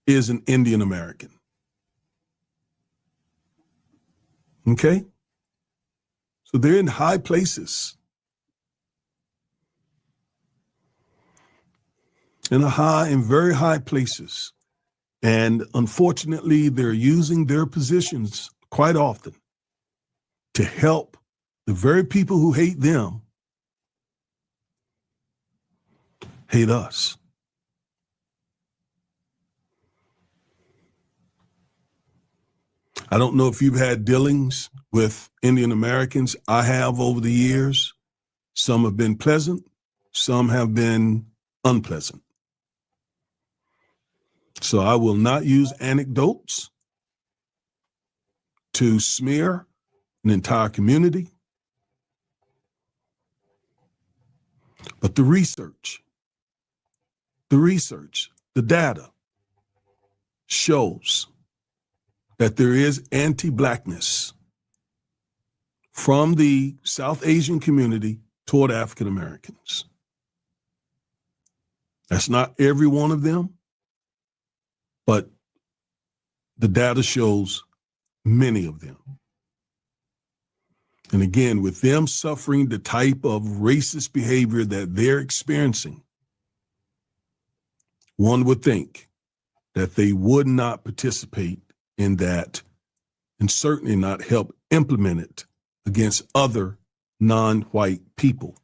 is an Indian American. Okay? So they're in high places. In very high places. And unfortunately, they're using their positions quite often to help the very people who hate them hate us. I don't know if you've had dealings with Indian Americans. I have over the years. Some have been pleasant, some have been unpleasant. So I will not use anecdotes to smear an entire community. But the research, the data shows that there is anti-Blackness from the South Asian community toward African Americans. That's not every one of them, but the data shows many of them. And again, with them suffering the type of racist behavior that they're experiencing, one would think that they would not participate in that and certainly not help implement it against other non-white people.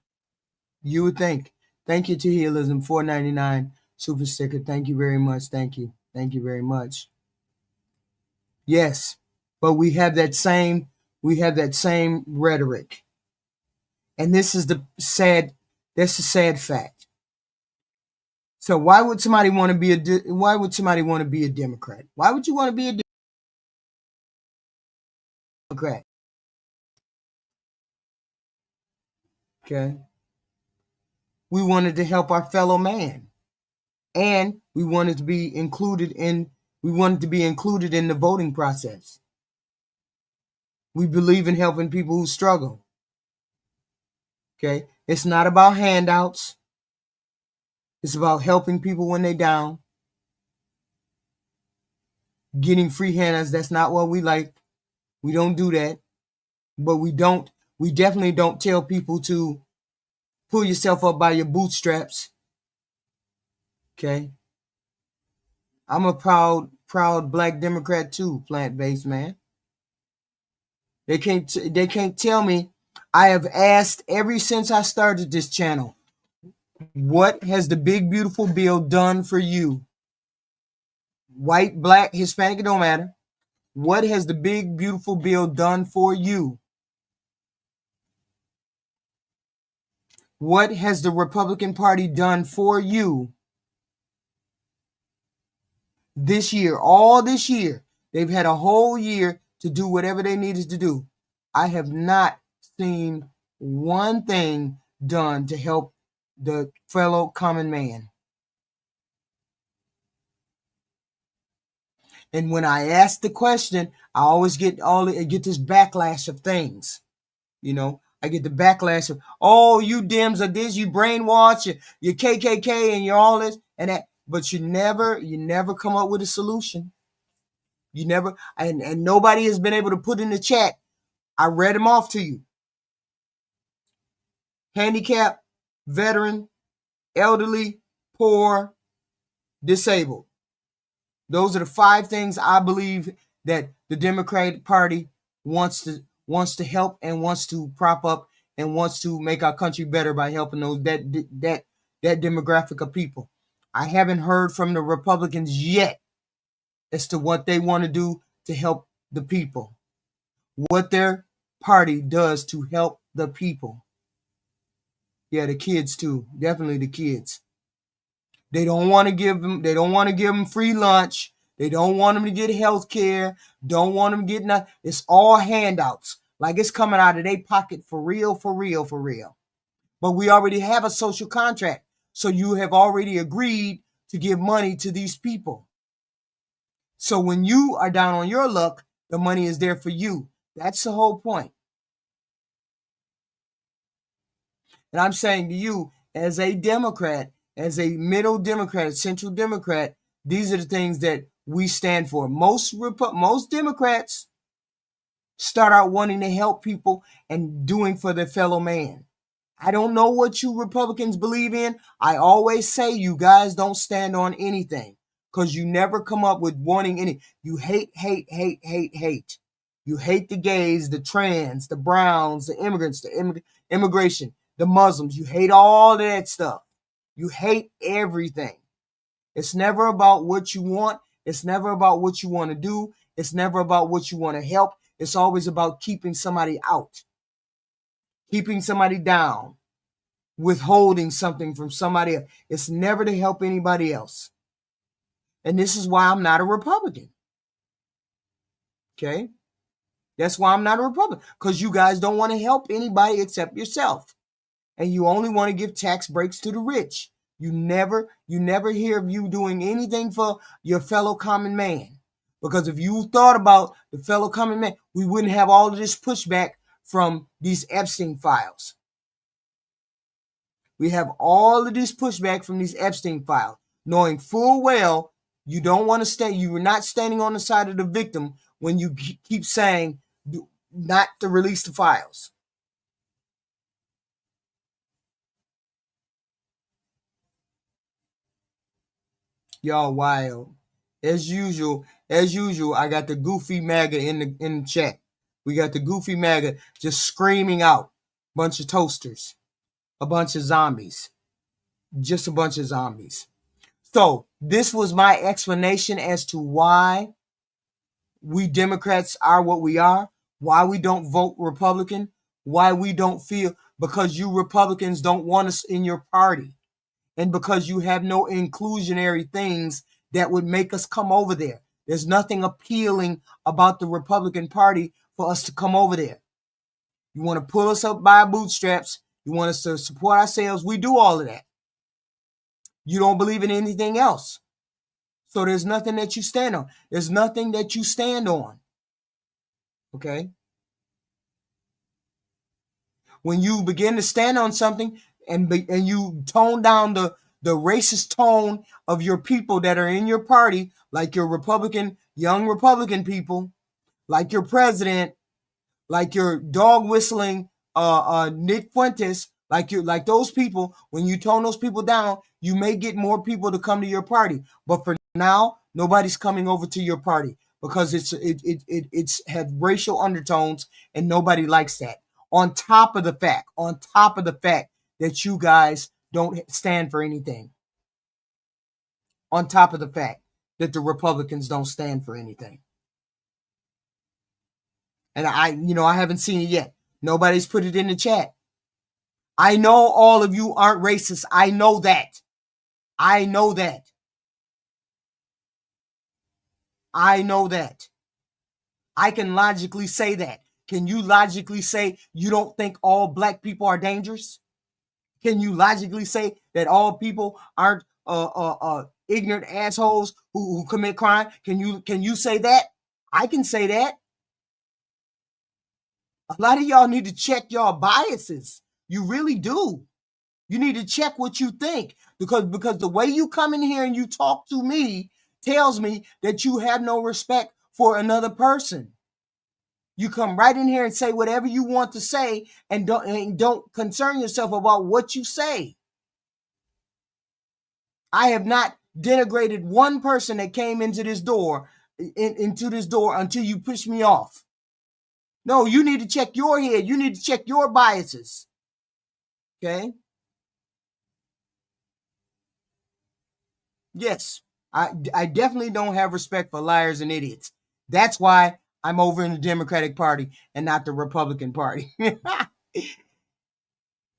You would think. Thank you to Healism, $4.99 super sticker. Thank you very much. Thank you. Thank you very much. Yes, but we have that same rhetoric. And this is that's a sad fact. So why would somebody want to be a Democrat? Why would you want to be a Democrat? Democrat. Okay. We wanted to help our fellow man. And we wanted to be included in the voting process. We believe in helping people who struggle. Okay? It's not about handouts. It's about helping people when they're down. Getting free handouts, that's not what we like. We don't do that. But we definitely don't tell people to pull yourself up by your bootstraps. Okay? I'm a proud black Democrat too, plant-based man. They can't tell me. I have asked ever since I started this channel, what has the big beautiful bill done for you? White, black, Hispanic, it don't matter. What has the big beautiful bill done for you? What has the Republican Party done for you? This year, all this year, they've had a whole year to do whatever they needed to do. I have not seen one thing done to help the fellow common man. And when I ask the question, I always get this backlash of things. You know, I get the backlash of, oh, you Dems are this, you brainwash, you KKK, and you're all this and that. But you never come up with a solution. You never, and nobody has been able to put in the chat. I read them off to you. Handicapped, veteran, elderly, poor, disabled. Those are the 5 things I believe that the Democratic Party wants to help and wants to prop up and wants to make our country better by helping that demographic of people. I haven't heard from the Republicans yet as to what they want to do to help the people. What their party does to help the people. Yeah, the kids too. Definitely the kids. They don't want to give them free lunch. They don't want them to get health care. Don't want them to get nothing. It's all handouts. Like it's coming out of their pocket for real, for real, for real. But we already have a social contract. So you have already agreed to give money to these people. So when you are down on your luck, the money is there for you. That's the whole point. And I'm saying to you, as a Democrat, as a middle Democrat, a central Democrat, these are the things that we stand for. Most Democrats start out wanting to help people and doing for their fellow man. I don't know what you Republicans believe in. I always say you guys don't stand on anything because you never come up with wanting any. You hate. You hate the gays, the trans, the browns, the immigrants, the immigration, the Muslims. You hate all of that stuff. You hate everything. It's never about what you want. It's never about what you want to do. It's never about what you want to help. It's always about keeping somebody out, keeping somebody down, withholding something from somebody else. It's never to help anybody else. And this is why I'm not a Republican. Okay? That's why I'm not a Republican. Because you guys don't want to help anybody except yourself. And you only want to give tax breaks to the rich. You never hear of you doing anything for your fellow common man. Because if you thought about the fellow common man, we wouldn't have all of this pushback from these Epstein files. We have all of this pushback from these Epstein files, knowing full well you don't want to stand. You are not standing on the side of the victim when you keep saying not to release the files. Y'all wild. As usual, I got the goofy MAGA in the chat. We got the goofy MAGA just screaming out. Bunch of toasters. A bunch of zombies. Just a bunch of zombies. So this was my explanation as to why we Democrats are what we are, why we don't vote Republican, why we don't feel, because you Republicans don't want us in your party, and because you have no inclusionary things that would make us come over there. There's nothing appealing about the Republican Party for us to come over there. You want to pull us up by our bootstraps. You want us to support ourselves. We do all of that. You don't believe in anything else. So there's nothing that you stand on. There's nothing that you stand on. Okay? When you begin to stand on something and you tone down the racist tone of your people that are in your party, like your young Republican people, like your president, like your dog whistling Nick Fuentes, like those people, when you tone those people down, you may get more people to come to your party. But for now, nobody's coming over to your party because it's had racial undertones and nobody likes that. On top of the fact that you guys don't stand for anything. On top of the fact that the Republicans don't stand for anything. And I haven't seen it yet. Nobody's put it in the chat. I know all of you aren't racist. I know that. I know that. I know that. I can logically say that. Can you logically say you don't think all black people are dangerous? Can you logically say that all people aren't ignorant assholes who commit crime? Can you say that? I can say that. A lot of y'all need to check y'all biases. You really do. You need to check what you think because the way you come in here and you talk to me tells me that you have no respect for another person. You come right in here and say whatever you want to say and don't concern yourself about what you say. I have not denigrated one person that came into this door until you push me off. No, you need to check your head. You need to check your biases. Okay? Yes, I definitely don't have respect for liars and idiots. That's why I'm over in the Democratic Party and not the Republican Party.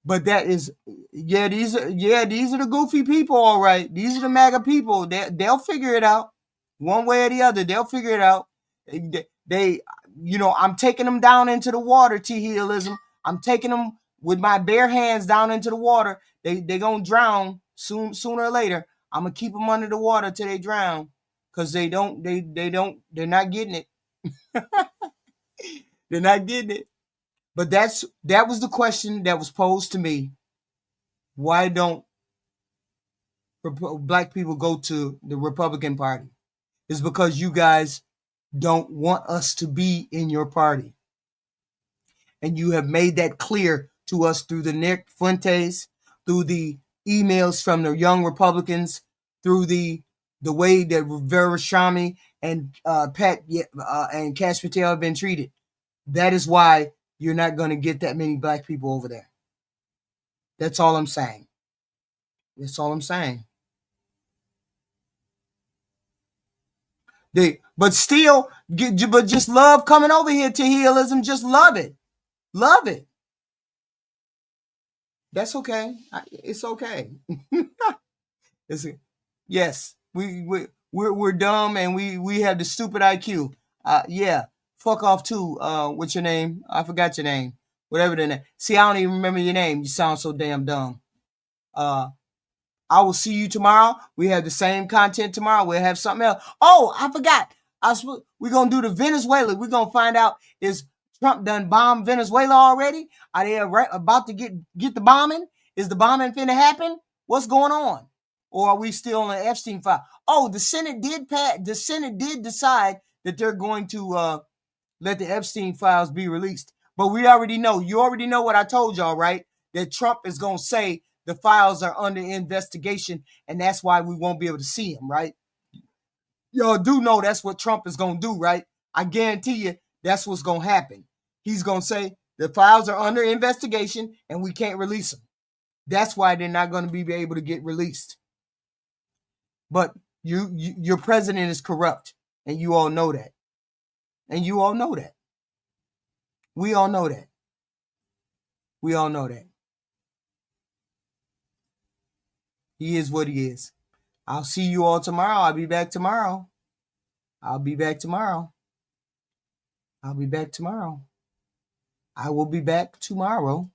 But that is, these are the goofy people, all right. These are the MAGA people. They'll figure it out. One way or the other, they'll figure it out. I'm taking them down into the water, T-Healism. I'm taking them with my bare hands down into the water. They're going to drown sooner or later. I'm going to keep them under the water till they drown because they're not getting it. They're not getting it. But that was the question that was posed to me. Why don't black people go to the Republican Party? It's because you guys don't want us to be in your party. And you have made that clear to us through the Nick Fuentes, through the emails from the young Republicans, through the way that Vera Shami and Pat and Cash Patel have been treated. That is why you're not going to get that many black people over there. That's all I'm saying. That's all I'm saying. But just love coming over here to Healism. Just love it. Love it. That's okay. It's okay. Yes, we're dumb and we have the stupid IQ. Yeah. Fuck off too. What's your name? I forgot your name. Whatever the name. See, I don't even remember your name. You sound so damn dumb. I will see you tomorrow. We have the same content tomorrow. We'll have something else. Oh, I forgot. We're going to do the Venezuela. We're going to find out, is Trump done bombed Venezuela already? Are they about to get the bombing? Is the bombing finna happen? What's going on? Or are we still on the Epstein file? Oh, the Senate did decide that they're going to let the Epstein files be released. But we already know. You already know what I told y'all, right? That Trump is going to say the files are under investigation, and that's why we won't be able to see them, right? Y'all do know that's what Trump is going to do, right? I guarantee you that's what's going to happen. He's going to say the files are under investigation, and we can't release them. That's why they're not going to be able to get released. But your president is corrupt, and you all know that. And you all know that. We all know that. We all know that. He is what he is. I'll see you all tomorrow. I'll be back tomorrow. I'll be back tomorrow. I'll be back tomorrow. I will be back tomorrow.